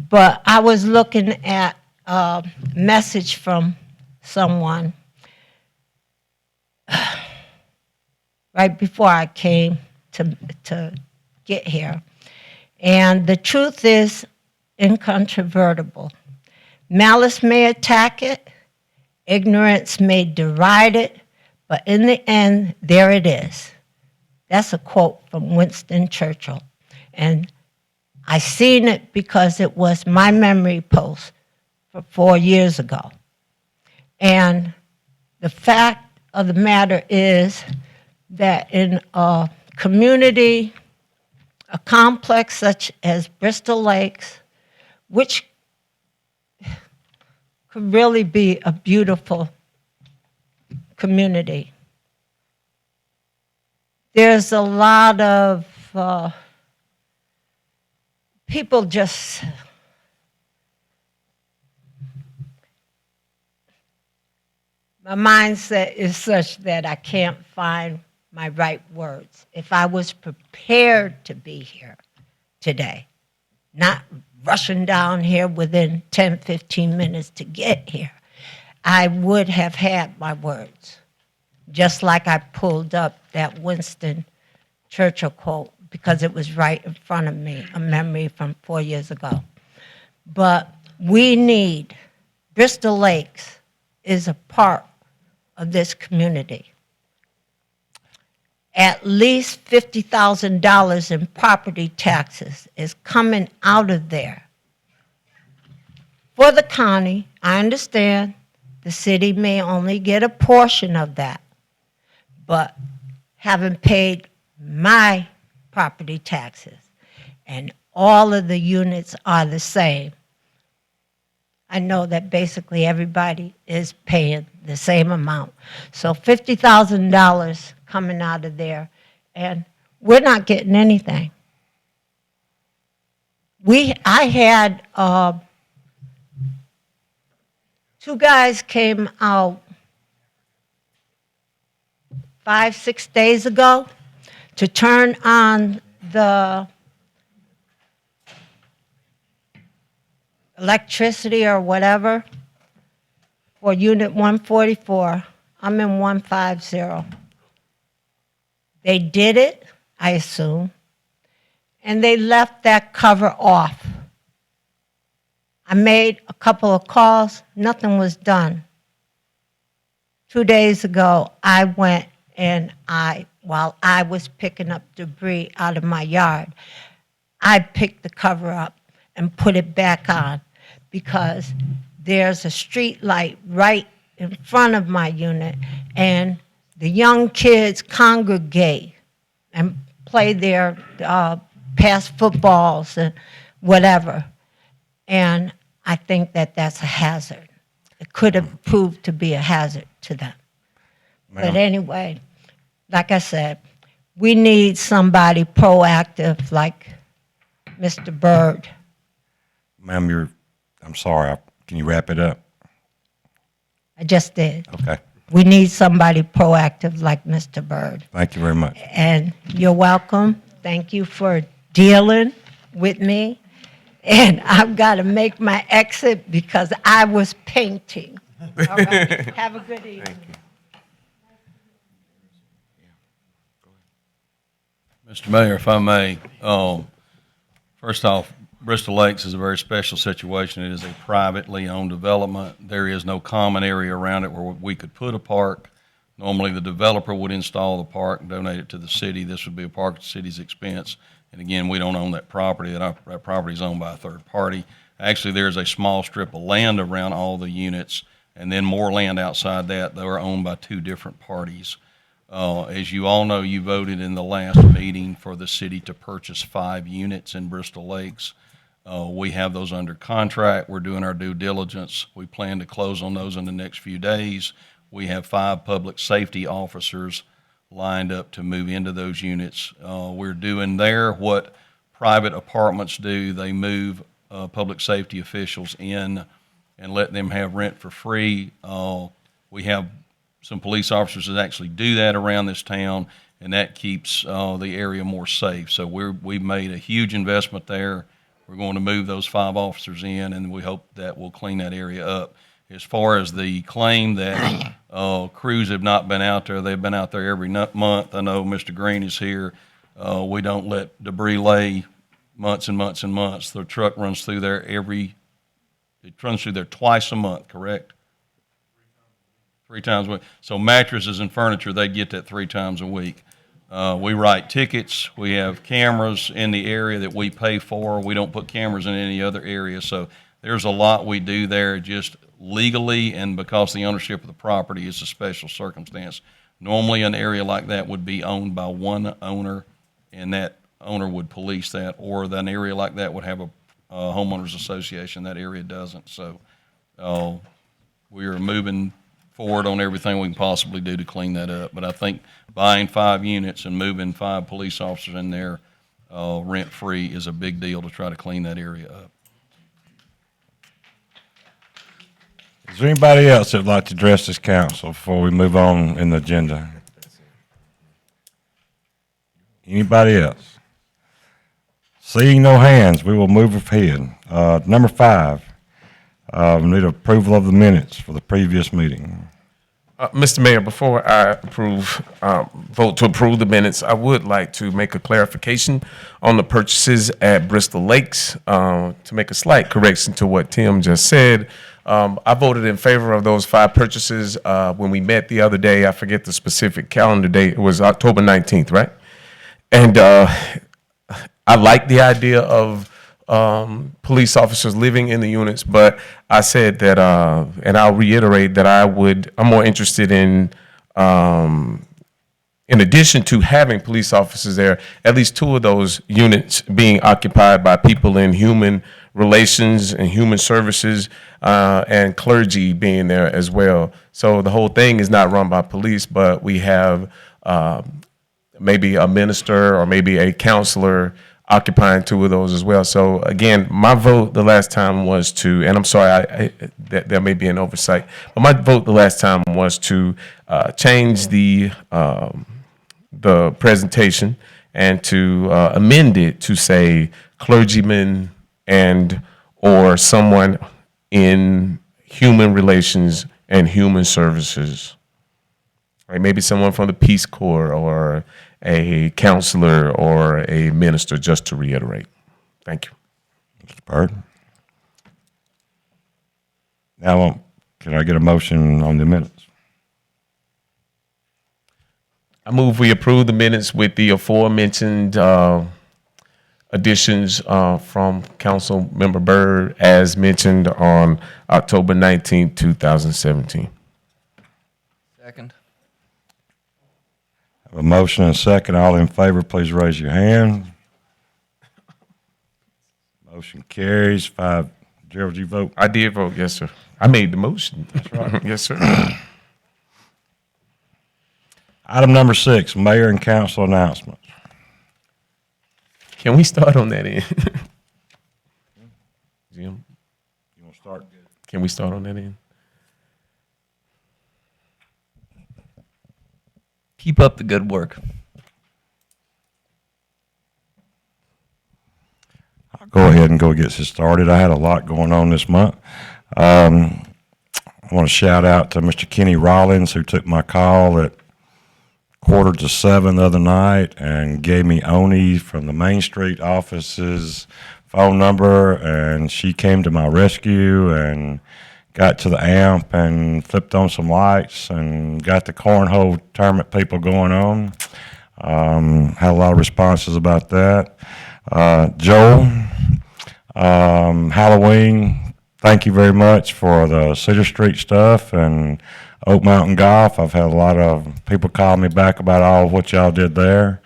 But I was looking at a message from someone right before I came to get here. And the truth is incontrovertible. Malice may attack it, ignorance may deride it, but in the end, there it is. That's a quote from Winston Churchill. And I seen it because it was my memory post for 4 years ago. And the fact of the matter is that in a community, a complex such as Bristol Lakes, which could really be a beautiful community, there's a lot of people just my mindset is such that I can't find my right words. If I was prepared to be here today, not rushing down here within 10, 15 minutes to get here, I would have had my words. Just like I pulled up that Winston Churchill quote because it was right in front of me, a memory from 4 years ago. But we need, Bristol Lakes is a part of this community. At least $50,000 in property taxes is coming out of there. For the county, I understand the city may only get a portion of that, but having paid my property taxes and all of the units are the same, I know that basically everybody is paying the same amount. So $50,000 coming out of there, and we're not getting anything. I had two guys came out 5, 6 days ago to turn on the electricity or whatever for unit 144. I'm in 150. They did it, I assume, and they left that cover off. I made a couple of calls, nothing was done. 2 days ago, I went and while I was picking up debris out of my yard, I picked the cover up and put it back on because there's a street light right in front of my unit, and the young kids congregate and play their pass footballs and whatever. And I think that that's a hazard. It could have proved to be a hazard to them. But anyway, like I said, we need somebody proactive like Mr. Byrd. Ma'am, I'm sorry. Can you wrap it up? I just did. Okay. We need somebody proactive like Mr. Byrd. Thank you very much. And you're welcome. Thank you for dealing with me. And I've got to make my exit because I was painting. All right. Have a good evening. Mr. Mayor, if I may, first off, Bristol Lakes is a very special situation. It is a privately owned development. There is no common area around it where we could put a park. Normally, the developer would install the park and donate it to the city. This would be a park at the city's expense. And again, we don't own that property. That property is owned by a third party. Actually, there's a small strip of land around all the units, and then more land outside that that are owned by two different parties. As you all know, you voted in the last meeting for the city to purchase 5 units in Bristol Lakes. We have those under contract. We're doing our due diligence. We plan to close on those in the next few days. We have 5 public safety officers lined up to move into those units. We're doing there what private apartments do. They move public safety officials in and let them have rent for free. We have some police officers that actually do that around this town, and that keeps the area more safe. So we've made a huge investment there. We're going to move those 5 officers in, and we hope that will clean that area up. As far as the claim that crews have not been out there, they've been out there every month. I know Mr. Green is here. We don't let debris lay months and months and months. The truck runs through there it runs through there twice a month, correct? 3 times a week. So mattresses and furniture, they get that 3 times a week. We write tickets. We have cameras in the area that we pay for. We don't put cameras in any other area. So there's a lot we do there just legally, and because the ownership of the property is a special circumstance. Normally an area like that would be owned by one owner, and that owner would police that, or an area like that would have a homeowners association. That area doesn't. So we are moving forward on everything we can possibly do to clean that up. But I think buying 5 units and moving 5 police officers in there rent-free is a big deal to try to clean that area up. Is there anybody else that would like to address this council before we move on in the agenda? Anybody else? Seeing no hands, we will move ahead. Number 5, we need approval of the minutes for the previous meeting. Mr. Mayor, before I vote to approve the minutes, I would like to make a clarification on the purchases at Bristol Lakes. To make a slight correction to what Tim just said, I voted in favor of those 5 purchases when we met the other day. I forget the specific calendar date. It was October 19th, right? And I like the idea of police officers living in the units, but I said that, and I'll reiterate that I'm more interested in addition to having police officers there, at least 2 of those units being occupied by people in human relations and human services, and clergy being there as well. So the whole thing is not run by police, but we have maybe a minister or maybe a counselor occupying 2 of those as well. So again, my vote the last time was to, and I'm sorry, there may be an oversight, but my vote the last time was to change the presentation and to amend it to say clergyman and or someone in human relations and human services. Right? Maybe someone from the Peace Corps or a counselor or a minister, just to reiterate. Thank you. Mr. Byrd? Now, can I get a motion on the minutes? I move we approve the minutes with the aforementioned additions from Council Member Byrd as mentioned on October 19, 2017. Second. A motion and a second. All in favor, please raise your hand. Motion carries 5. Gerald, you vote? I did vote, yes, sir. I made the motion. That's right. Yes, sir. Item number 6, mayor and council announcements. Can we start on that end? Jim? You want to start? Can we start on that end? Keep up the good work. I'll go ahead and go get this started. I had a lot going on this month. I want to shout out to Mr. Kenny Rollins, who took my call at 6:45 the other night and gave me Oni from the Main Street office's phone number, and she came to my rescue and got to the amp and flipped on some lights and got the cornhole tournament people going on. Had a lot of responses about that. Joel, Halloween, thank you very much for the Cedar Street stuff and Oak Mountain Golf. I've had a lot of people call me back about all of what y'all did there.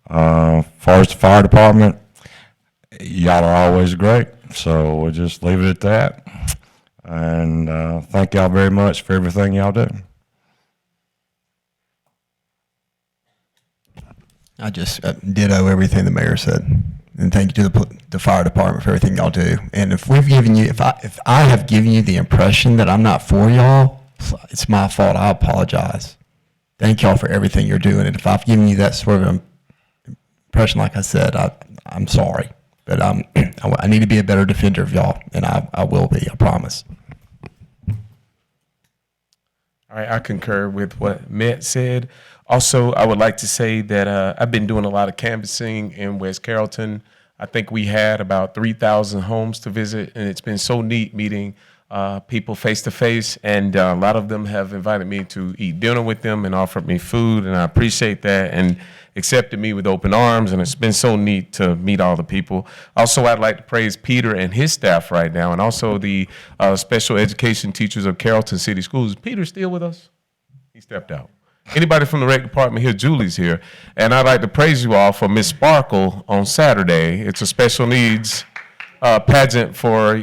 As far as the fire department, y'all are always great, so we'll just leave it at that. And thank y'all very much for everything y'all do. I just ditto everything the mayor said, and thank you to the fire department for everything y'all do. And if we've given you, if I have given you the impression that I'm not for y'all, it's my fault. I apologize. thank y'all for everything you're doing. And if I've given you that sort of impression, like I said, I'm sorry. But I need to be a better defender of y'all, and I will be, I promise. All right, I concur with what Matt said. Also, I would like to say that I've been doing a lot of canvassing in West Carrollton. I think we had about 3,000 homes to visit, and it's been so neat meeting people face to face, and a lot of them have invited me to eat dinner with them and offered me food, and I appreciate that, and accepted me with open arms, and it's been so neat to meet all the people. Also, I'd like to praise Peter and his staff right now, and also the special education teachers of Carrollton City Schools. Is Peter still with us? He stepped out. Anybody from the rec department here? Julie's here. And I'd like to praise you all for Miss Sparkle on Saturday. It's a special needs pageant for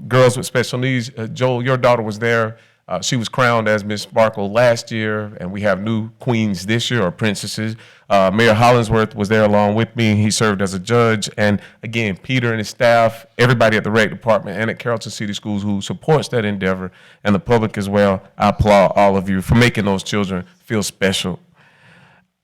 girls with special needs. Joel, your daughter was there. She was crowned as Miss Sparkle last year, and we have new queens this year, or princesses. Mayor Hollingsworth was there along with me. He served as a judge. And again, Peter and his staff, everybody at the rec department and at Carrollton City Schools who supports that endeavor, and the public as well, I applaud all of you for making those children feel special.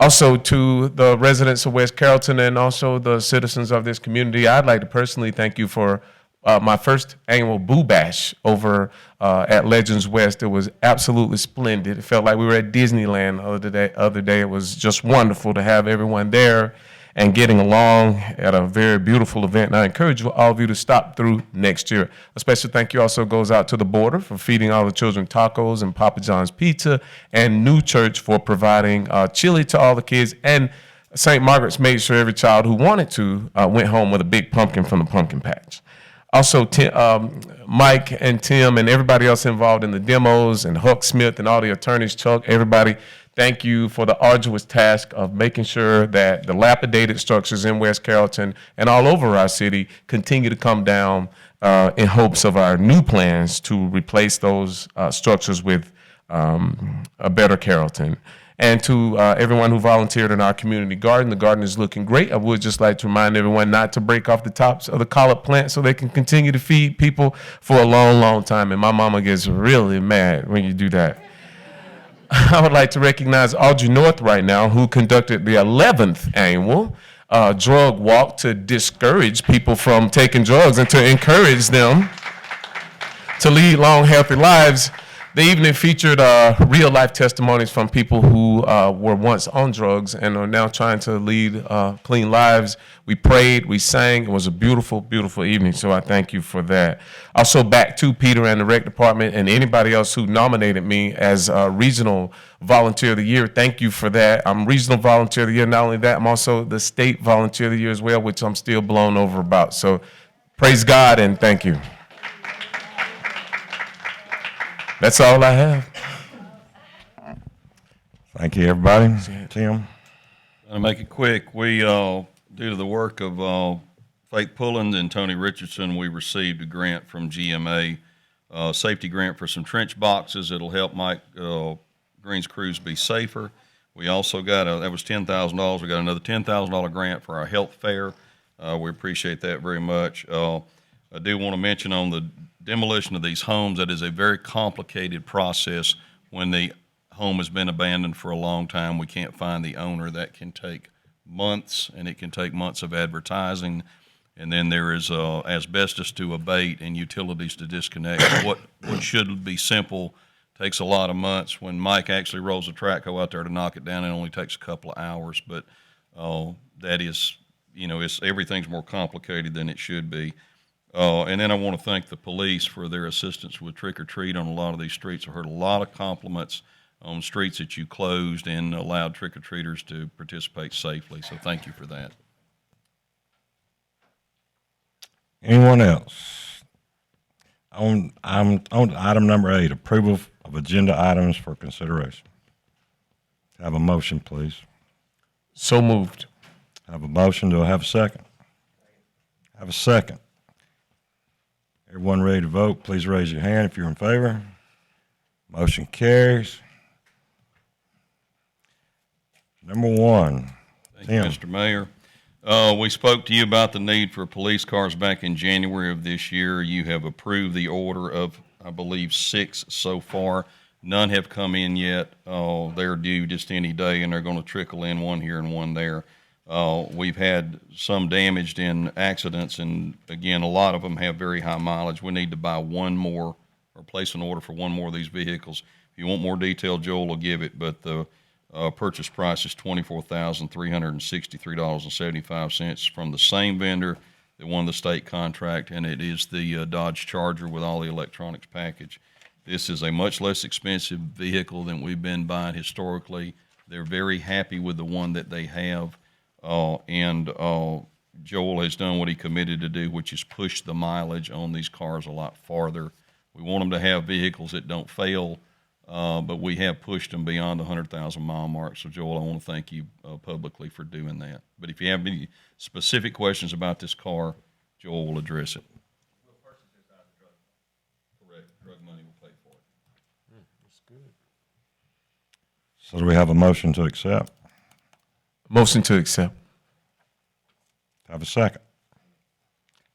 Also, to the residents of West Carrollton and also the citizens of this community, I'd like to personally thank you for my first annual Boo Bash over at Legends West. It was absolutely splendid. It felt like we were at Disneyland the other day. It was just wonderful to have everyone there and getting along at a very beautiful event. And I encourage all of you to stop through next year. A special thank you also goes out to the Border for feeding all the children tacos and Papa John's Pizza, and New Church for providing chili to all the kids. And St. Margaret's made sure every child who wanted to went home with a big pumpkin from the pumpkin patch. Also, Mike and Tim and everybody else involved in the demos, and Huck Smith and all the attorneys, Chuck, everybody, thank you for the arduous task of making sure that the dilapidated structures in West Carrollton and all over our city continue to come down in hopes of our new plans to replace those structures with a better Carrollton. And to everyone who volunteered in our community garden, the garden is looking great. I would just like to remind everyone not to break off the tops of the collard plants so they can continue to feed people for a long, long time. And my mama gets really mad when you do that. I would like to recognize Audrey North right now, who conducted the 11th annual drug walk to discourage people from taking drugs and to encourage them to lead long, healthy lives. The evening featured real-life testimonies from people who were once on drugs and are now trying to lead clean lives. We prayed, we sang. It was a beautiful, beautiful evening, so I thank you for that. Also, back to Peter and the rec department and anybody else who nominated me as Regional Volunteer of the Year. Thank you for that. I'm Regional Volunteer of the Year. Not only that, I'm also the State Volunteer of the Year as well, which I'm still blown over about. So praise God and thank you. That's all I have. Thank you, everybody. Tim? To make it quick, we, due to the work of Faith Pullins and Tony Richardson, we received a grant from GMA, safety grant for some trench boxes. It'll help Mike Green's crews be safer. We also got that was $10,000. We got another $10,000 grant for our health fair. We appreciate that very much. I do want to mention on the demolition of these homes, that is a very complicated process. When the home has been abandoned for a long time, we can't find the owner. That can take months, and it can take months of advertising. And then there is asbestos to abate and utilities to disconnect. What should be simple takes a lot of months. When Mike actually rolls a track go out there to knock it down, it only takes a couple of hours. But that is, everything's more complicated than it should be. And then I want to thank the police for their assistance with trick or treat on a lot of these streets. I heard a lot of compliments on streets that you closed and allowed trick or treaters to participate safely. So thank you for that. Anyone else? On item number 8, approval of agenda items for consideration. Have a motion, please. So moved. Have a motion. Do I have a second? Have a second. Everyone ready to vote? Please raise your hand if you're in favor. Motion carries. Number 1. Thank you, Mr. Mayor. We spoke to you about the need for police cars back in January of this year. You have approved the order of, I believe, 6 so far. None have come in yet. They're due just any day, and they're going to trickle in, one here and one there. We've had some damaged in accidents, and again, a lot of them have very high mileage. We need to buy one more or place an order for one more of these vehicles. If you want more detail, Joel will give it, but the purchase price is $24,363.75 from the same vendor that won the state contract, and it is the Dodge Charger with all the electronics package. This is a much less expensive vehicle than we've been buying historically. They're very happy with the one that they have, and Joel has done what he committed to do, which is push the mileage on these cars a lot farther. We want them to have vehicles that don't fail, but we have pushed them beyond the 100,000 mile mark. So, Joel, I want to thank you publicly for doing that. But if you have any specific questions about this car, Joel will address it. We'll purchase this out of drug money. Correct. Drug money will pay for it. That's good. So do we have a motion to accept? Motion to accept. Have a second.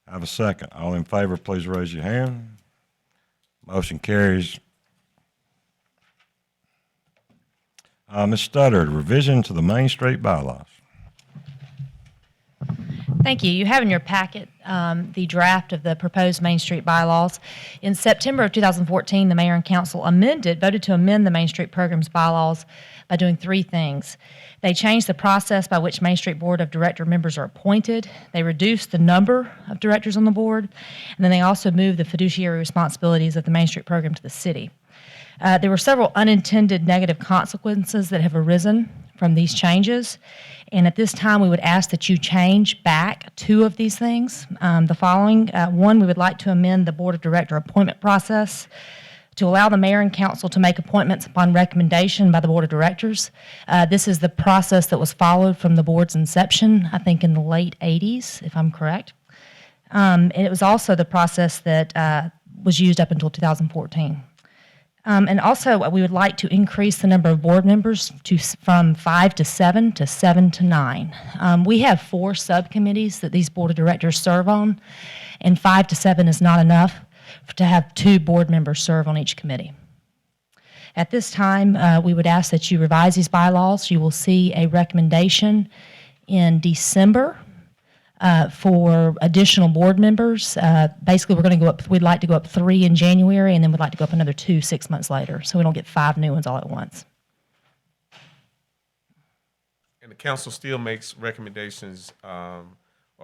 Have a second. All in favor, please raise your hand. Motion carries. Ms. Studdard, revision to the Main Street bylaws. Thank you. You have in your packet the draft of the proposed Main Street bylaws. In September of 2014, the mayor and council voted to amend the Main Street program's bylaws by doing three things. They changed the process by which Main Street Board of Director members are appointed. They reduced the number of directors on the board. And then they also moved the fiduciary responsibilities of the Main Street program to the city. There were several unintended negative consequences that have arisen from these changes. And at this time, we would ask that you change back two of these things. The following. One, we would like to amend the Board of Director appointment process to allow the mayor and council to make appointments upon recommendation by the Board of Directors. This is the process that was followed from the board's inception, I think in the late 80s, if I'm correct. And it was also the process that was used up until 2014. And also, we would like to increase the number of board members from 5 to 7 to 7 to 9. We have 4 subcommittees that these board of directors serve on, and 5 to 7 is not enough to have 2 board members serve on each committee. At this time, we would ask that you revise these bylaws. You will see a recommendation in December for additional board members. Basically, we're going to go up. We'd like to go up 3 in January, and then we'd like to go up another 2 6 months later, so we don't get 5 new ones all at once. And the council still makes recommendations, or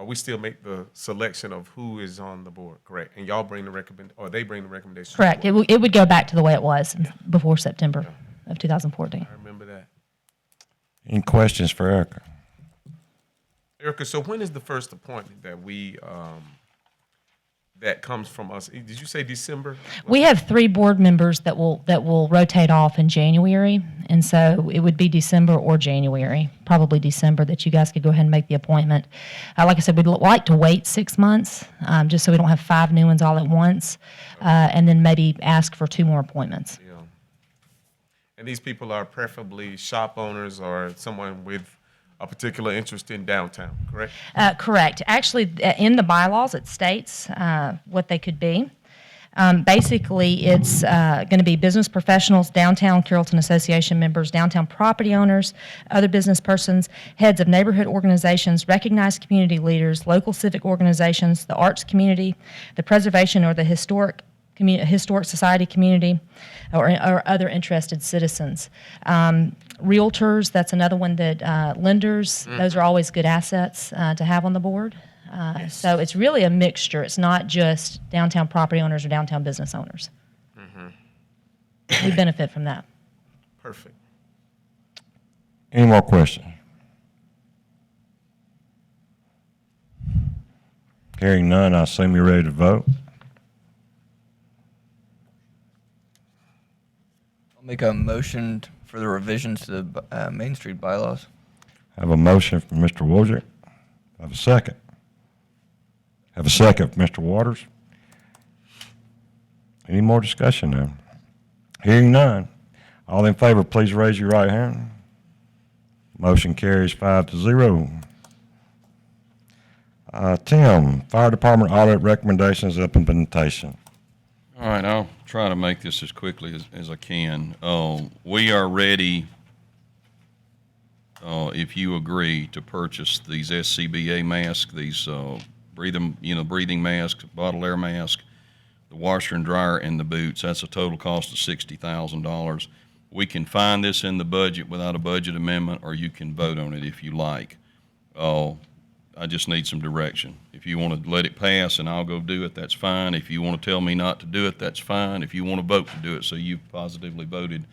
we still make the selection of who is on the board, correct? And y'all bring the or they bring the recommendations. Correct. It would go back to the way it was before September of 2014. I remember that. Any questions for Erica? Erica, so when is the first appointment that we that comes from us? Did you say December? We have 3 board members that will rotate off in January, and so it would be December or January, probably December, that you guys could go ahead and make the appointment. Like I said, we'd like to wait 6 months, just so we don't have 5 new ones all at once, and then maybe ask for 2 more appointments. Yeah. And these people are preferably shop owners or someone with a particular interest in downtown, correct? Correct. Actually, in the bylaws, it states what they could be. Basically, it's going to be business professionals, downtown Carrollton Association members, downtown property owners, other business persons, heads of neighborhood organizations, recognized community leaders, local civic organizations, the arts community, the preservation or the historic society community, or other interested citizens. Realtors, that's another one that lenders, those are always good assets to have on the board. So it's really a mixture. It's not just downtown property owners or downtown business owners. We benefit from that. Perfect. Any more questions? Hearing none, I assume you're ready to vote. I'll make a motion for the revisions to the Main Street bylaws. I have a motion from Mr. Wojcik. I have a second. Have a second from Mr. Waters. Any more discussion now? Hearing none. All in favor, please raise your right hand. Motion carries 5-0. Tim, Fire Department audit recommendations implementation. All right, I'll try to make this as quickly as I can. We are ready, if you agree, to purchase these SCBA masks, these breathing masks, bottled air mask, the washer and dryer, and the boots. That's a total cost of $60,000. We can find this in the budget without a budget amendment, or you can vote on it if you like. I just need some direction. If you want to let it pass and I'll go do it, that's fine. If you want to tell me not to do it, that's fine. If you want to vote to do it, so you've positively voted,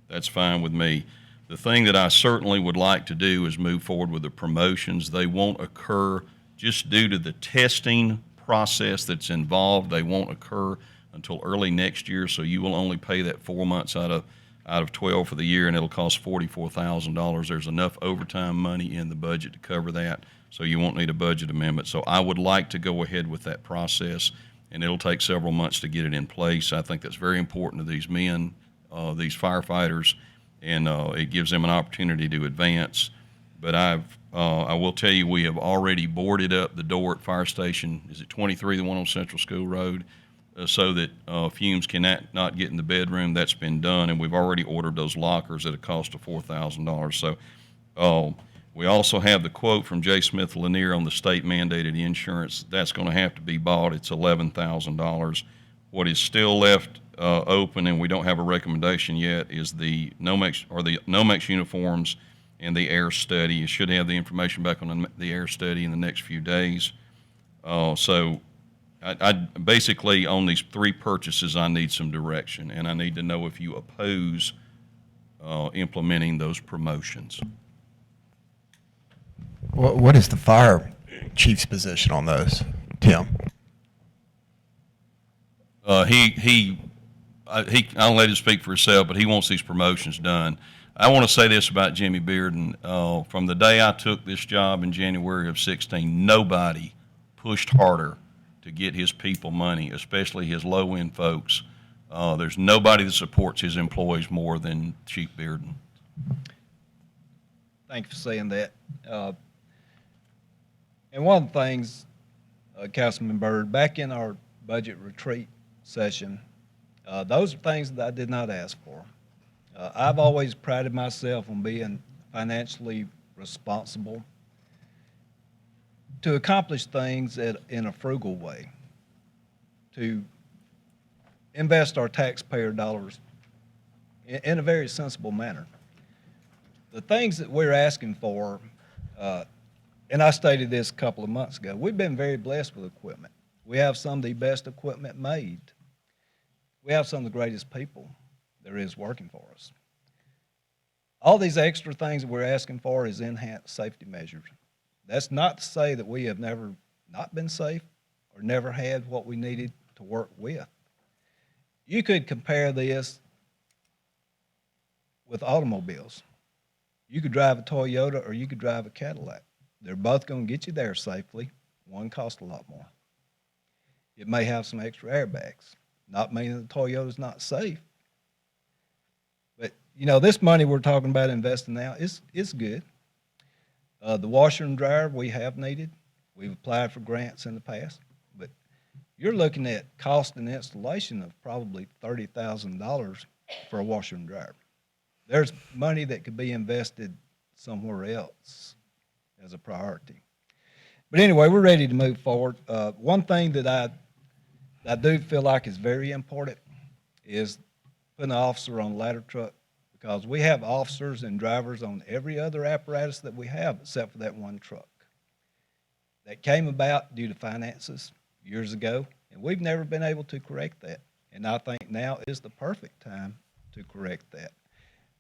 that's fine with me. The thing that I certainly would like to do is move forward with the promotions. They won't occur just due to the testing process that's involved. They won't occur until early next year, so you will only pay that 4 months out of 12 for the year, and it'll cost $44,000. There's enough overtime money in the budget to cover that, so you won't need a budget amendment. So I would like to go ahead with that process, and it'll take several months to get it in place. I think that's very important to these men, these firefighters, and it gives them an opportunity to advance. But I will tell you, we have already boarded up the door at Fire Station, is it 23, the one on Central School Road, so that fumes cannot not get in the bedroom. That's been done, and we've already ordered those lockers at a cost of $4,000. So we also have the quote from J. Smith Lanier on the state-mandated insurance. That's going to have to be bought. It's $11,000. What is still left open, and we don't have a recommendation yet, is the Nomex uniforms and the air study. You should have the information back on the air study in the next few days. So I basically, on these three purchases, I need some direction, and I need to know if you oppose implementing those promotions. What is the fire chief's position on those, Tim? I'll let him speak for himself, but he wants these promotions done. I want to say this about Jimmy Bearden. From the day I took this job in January of 16, nobody pushed harder to get his people money, especially his low-end folks. There's nobody that supports his employees more than Chief Bearden. Thank you for saying that. And one of the things, Councilman Byrd, back in our budget retreat session, those are things that I did not ask for. I've always prided myself on being financially responsible to accomplish things in a frugal way, to invest our taxpayer dollars in a very sensible manner. The things that we're asking for, and I stated this a couple of months ago, we've been very blessed with equipment. We have some of the best equipment made. We have some of the greatest people there is working for us. All these extra things that we're asking for is enhanced safety measures. That's not to say that we have never not been safe or never had what we needed to work with. You could compare this with automobiles. You could drive a Toyota or you could drive a Cadillac. They're both going to get you there safely. One costs a lot more. It may have some extra airbags. Not meaning the Toyota's not safe. But, you know, this money we're talking about investing now is good. The washer and dryer we have needed. We've applied for grants in the past. But you're looking at cost and installation of probably $30,000 for a washer and dryer. There's money that could be invested somewhere else as a priority. But anyway, we're ready to move forward. One thing that I do feel like is very important is putting an officer on a ladder truck, because we have officers and drivers on every other apparatus that we have except for that one truck. That came about due to finances years ago, and we've never been able to correct that. And I think now is the perfect time to correct that.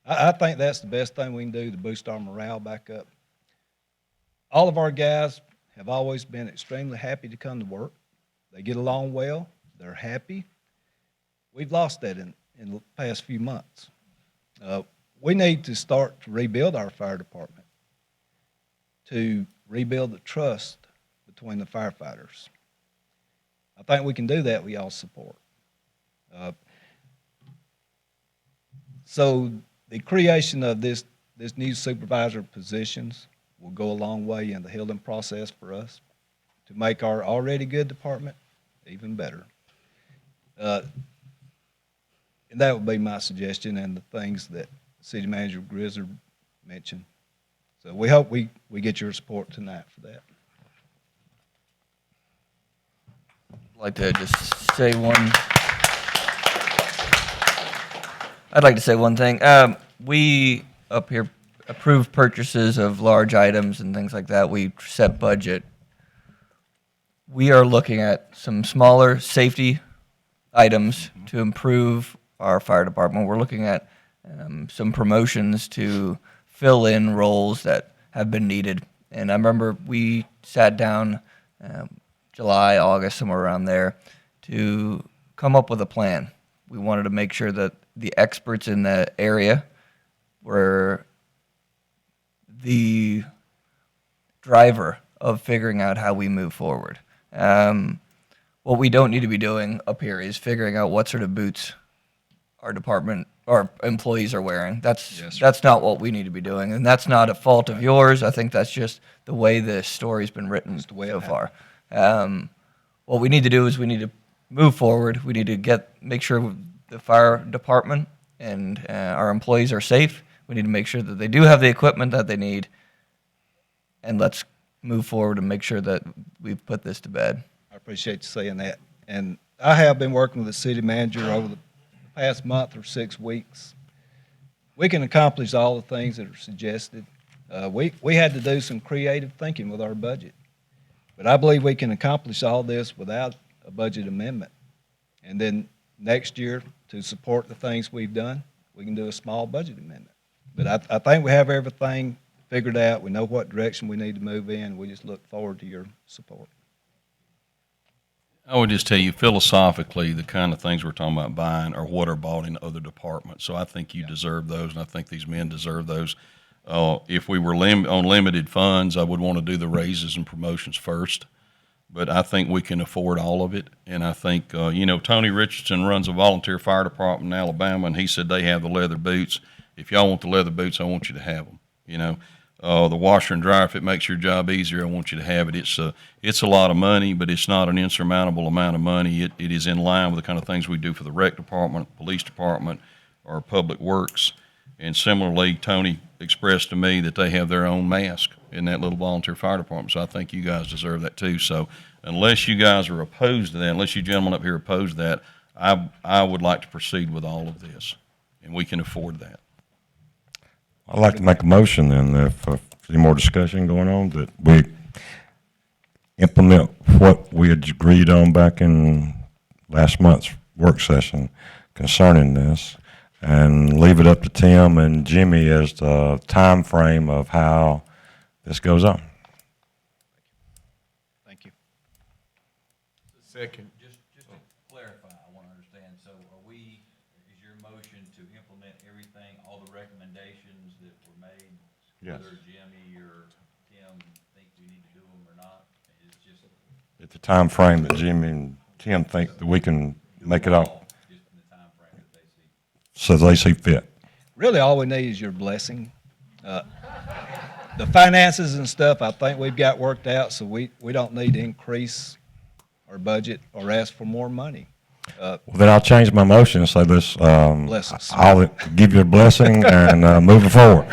I think that's the best thing we can do to boost our morale back up. All of our guys have always been extremely happy to come to work. They get along well. They're happy. We've lost that in the past few months. We need to start to rebuild our fire department, to rebuild the trust between the firefighters. I think we can do that with y'all's support. So the creation of this new supervisor positions will go a long way in the healing process for us to make our already good department even better. And that would be my suggestion and the things that City Manager Grizzard mentioned. So we hope we get your support tonight for that. I'd like to just say one. I'd like to say one thing. We up here approve purchases of large items and things like that. We set budget. We are looking at some smaller safety items to improve our fire department. We're looking at some promotions to fill in roles that have been needed. And I remember we sat down July, August, somewhere around there, to come up with a plan. We wanted to make sure that the experts in the area were the driver of figuring out how we move forward. What we don't need to be doing up here is figuring out what sort of boots our department, our employees are wearing. That's not what we need to be doing, and that's not a fault of yours. I think that's just the way the story's been written so far. What we need to do is we need to move forward. We need to make sure the fire department and our employees are safe. We need to make sure that they do have the equipment that they need, and let's move forward and make sure that we've put this to bed. I appreciate you saying that. And I have been working with the city manager over the past month or 6 weeks. We can accomplish all the things that are suggested. We had to do some creative thinking with our budget. But I believe we can accomplish all this without a budget amendment. And then next year, to support the things we've done, we can do a small budget amendment. But I think we have everything figured out. We know what direction we need to move in. We just look forward to your support. I would just tell you, philosophically, the kind of things we're talking about buying are what are bought in other departments. So I think you deserve those, and I think these men deserve those. If we were on limited funds, I would want to do the raises and promotions first. But I think we can afford all of it. And I think, Tony Richardson runs a volunteer fire department in Alabama, and he said they have the leather boots. If y'all want the leather boots, I want you to have them. The washer and dryer, if it makes your job easier, I want you to have it. It's a lot of money, but it's not an insurmountable amount of money. It is in line with the kind of things we do for the rec department, police department, or public works. And similarly, Tony expressed to me that they have their own mask in that little volunteer fire department. So I think you guys deserve that too. So unless you guys are opposed to that, unless you gentlemen up here oppose that, I would like to proceed with all of this, and we can afford that. I'd like to make a motion then, if any more discussion going on, that we implement what we had agreed on back in last month's work session concerning this, and leave it up to Tim and Jimmy as the time frame of how this goes on. Thank you. Second. Just to clarify, I want to understand, so is your motion to implement everything, all the recommendations that were made? Yes. Whether Jimmy or Tim think we need to do them or not? It's just. At the time frame that Jimmy and Tim think that we can make it all. Just in the time frame that they see. So they see fit. Really, all we need is your blessing. The finances and stuff, I think we've got worked out, so we don't need to increase our budget or ask for more money. Well, then I'll change my motion and say this. Bless us. I'll give you a blessing and move it forward.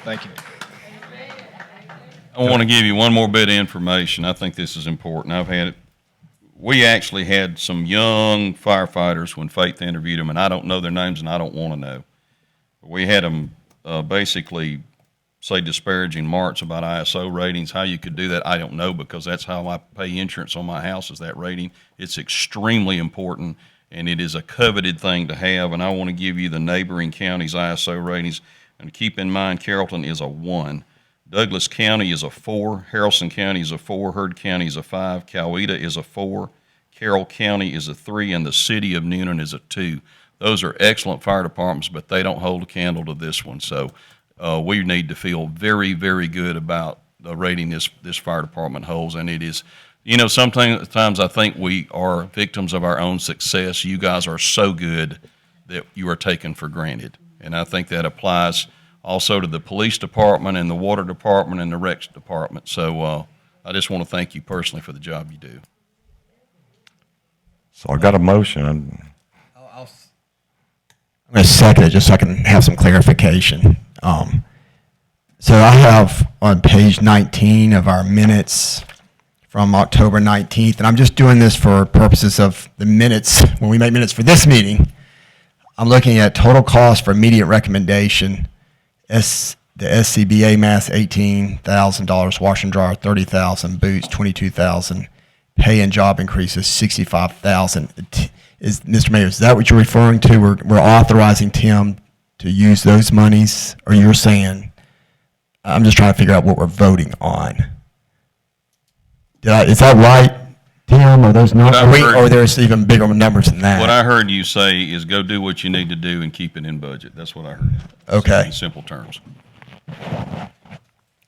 Thank you. I want to give you one more bit of information. I think this is important. We actually had some young firefighters when Faith interviewed them, and I don't know their names and I don't want to know. We had them basically say disparaging marks about ISO ratings. How you could do that, I don't know, because that's how I pay insurance on my house, is that rating. It's extremely important, and it is a coveted thing to have, and I want to give you the neighboring counties' ISO ratings. And keep in mind, Carrollton is a 1. Douglas County is a 4. Harrelson County is a 4. Heard County is a 5. Coweta is a 4. Carroll County is a 3. And the city of Newnan is a 2. Those are excellent fire departments, but they don't hold a candle to this one. So we need to feel very, very good about the rating this fire department holds. And it is, sometimes I think we are victims of our own success. You guys are so good that you are taken for granted. And I think that applies also to the police department and the water department and the rec department. So I just want to thank you personally for the job you do. So I got a motion. I'll I'm going to second it just so I can have some clarification. So I have on page 19 of our minutes from October 19th, and I'm just doing this for purposes of the minutes, when we make minutes for this meeting. I'm looking at total cost for immediate recommendation. The SCBA mask, $18,000, wash and dryer, $30,000, boots, $22,000, pay and job increases, $65,000. Mr. Mayor, is that what you're referring to? We're authorizing Tim to use those monies, or you're saying, I'm just trying to figure out what we're voting on. Is that right, Tim? Or those not? Or there's even bigger numbers than that? What I heard you say is go do what you need to do and keep it in budget. That's what I heard. Okay. In simple terms.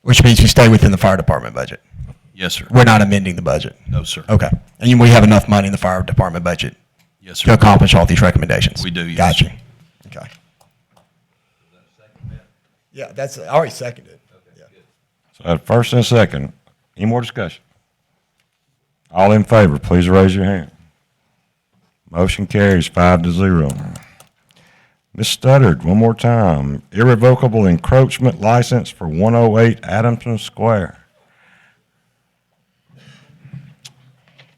Which means you stay within the fire department budget? Yes, sir. We're not amending the budget? No, sir. Okay. And we have enough money in the fire department budget? Yes, sir. To accomplish all these recommendations? We do, yes. Gotcha. Okay. Yeah, I already seconded. Yeah. So I have first and a second. Any more discussion? All in favor, please raise your hand. Motion carries 5-0. Ms. Studdard, one more time. Irrevocable encroachment license for 108 Adamson Square.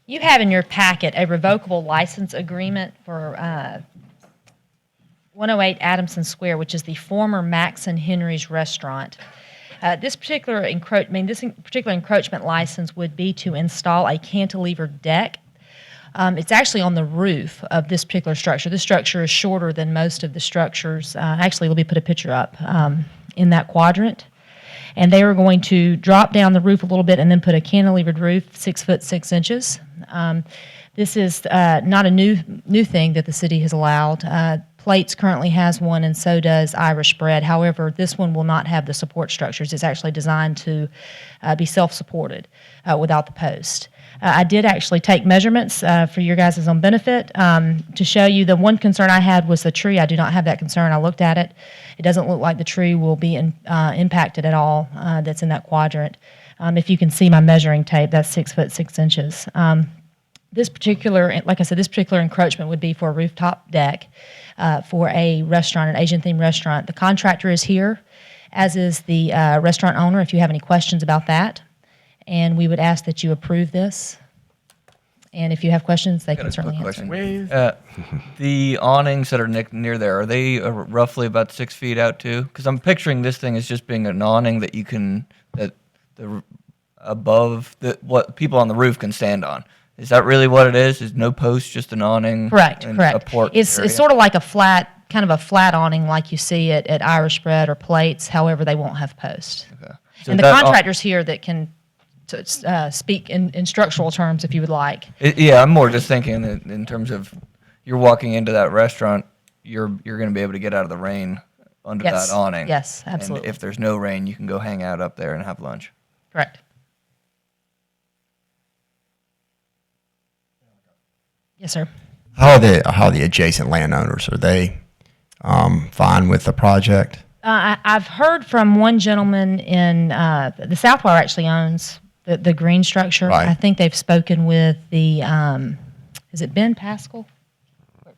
You have in your packet a revocable license agreement for 108 Adamson Square, which is the former Max and Henry's restaurant. This particular encroachment license would be to install a cantilever deck. It's actually on the roof of this particular structure. This structure is shorter than most of the structures. Actually, let me put a picture up in that quadrant. And they are going to drop down the roof a little bit and then put a cantilevered roof, 6 foot 6 inches. This is not a new thing that the city has allowed. Plates currently has one, and so does Irish Bread. However, this one will not have the support structures. It's actually designed to be self-supported without the post. I did actually take measurements for your guys' own benefit to show you. The one concern I had was the tree. I do not have that concern. I looked at it. It doesn't look like the tree will be impacted at all that's in that quadrant. If you can see my measuring tape, that's 6 foot 6 inches. This particular, like I said, this particular encroachment would be for a rooftop deck for a restaurant, an Asian-themed restaurant. The contractor is here, as is the restaurant owner, if you have any questions about that. And we would ask that you approve this. And if you have questions, they can certainly answer. The awnings that are near there, are they roughly about 6 feet out too? Because I'm picturing this thing as just being an awning that you can, above what people on the roof can stand on. Is that really what it is? Is no post, just an awning? Correct. A port It's sort of like a flat, kind of a flat awning like you see at Irish Bread or Plates. However, they won't have posts. Okay. So And the contractor's here that can speak in structural terms if you would like. Yeah, I'm more just thinking that in terms of you're walking into that restaurant, you're going to be able to get out of the rain under that awning. Yes, absolutely. And if there's no rain, you can go hang out up there and have lunch. Correct. Yes, sir. How are the adjacent landowners? Are they fine with the project? I've heard from one gentleman in the Southwire actually owns the green structure. Right. I think they've spoken with the is it Ben Pascal?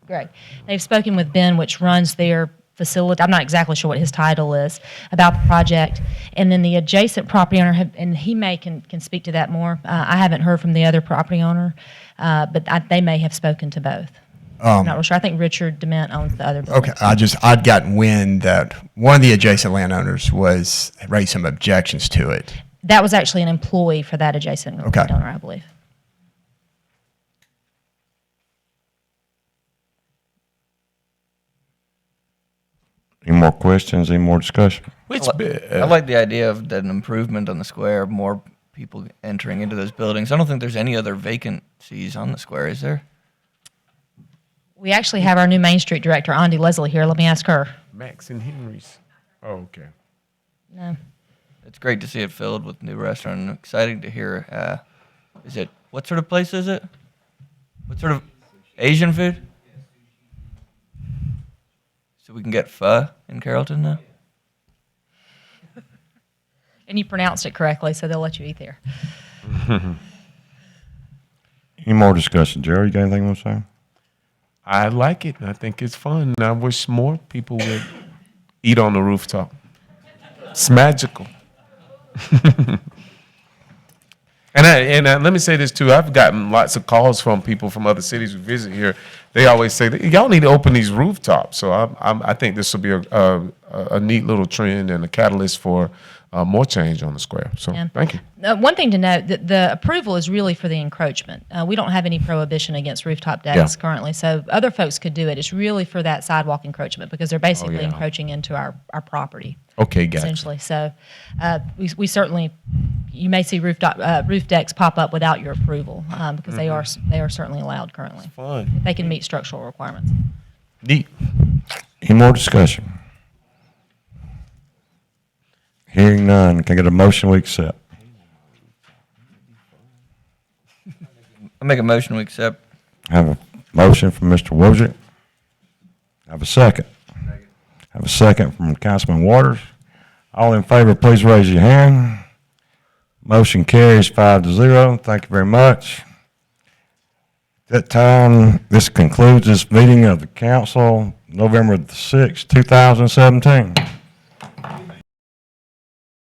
Greg. They've spoken with Ben, which runs their facility. I'm not exactly sure what his title is about the project. And then the adjacent property owner, and he can speak to that more. I haven't heard from the other property owner, but they may have spoken to both. I'm not real sure. I think Richard Dement owns the other building. Okay, I'd gotten wind that one of the adjacent landowners raised some objections to it. That was actually an employee for that adjacent landowner, I believe. Any more questions? Any more discussion? I like the idea of an improvement on the square, more people entering into those buildings. I don't think there's any other vacancies on the square, is there? We actually have our new Main Street director, Andy Leslie, here. Let me ask her. Max and Henry's. Oh, okay. No. It's great to see it filled with new restaurant. And exciting to hear. What sort of place is it? What sort of Asian food? So we can get pho in Carrollton now? And you pronounced it correctly, so they'll let you eat there. Any more discussion? Jerry, you got anything you want to say? I like it. I think it's fun. I wish more people would eat on the rooftop. It's magical. And let me say this too. I've gotten lots of calls from people from other cities who visit here. They always say, y'all need to open these rooftops. So I think this will be a neat little trend and a catalyst for more change on the square. So Yeah. thank you. One thing to note, that the approval is really for the encroachment. We don't have any prohibition against rooftop decks currently, so other folks could do it. It's really for that sidewalk encroachment because they're basically encroaching into our property. Okay, gotcha. Essentially. So we certainly, you may see roof decks pop up without your approval because they are certainly allowed currently. It's fun. They can meet structural requirements. Neat. Any more discussion? Hearing none, can I get a motion we accept? I make a motion we accept. I have a motion from Mr. Wojcik. I have a second. I have a second from Councilman Waters. All in favor, please raise your hand. Motion carries 5-0. Thank you very much. At that time, this concludes this meeting of the council, November the 6th, 2017.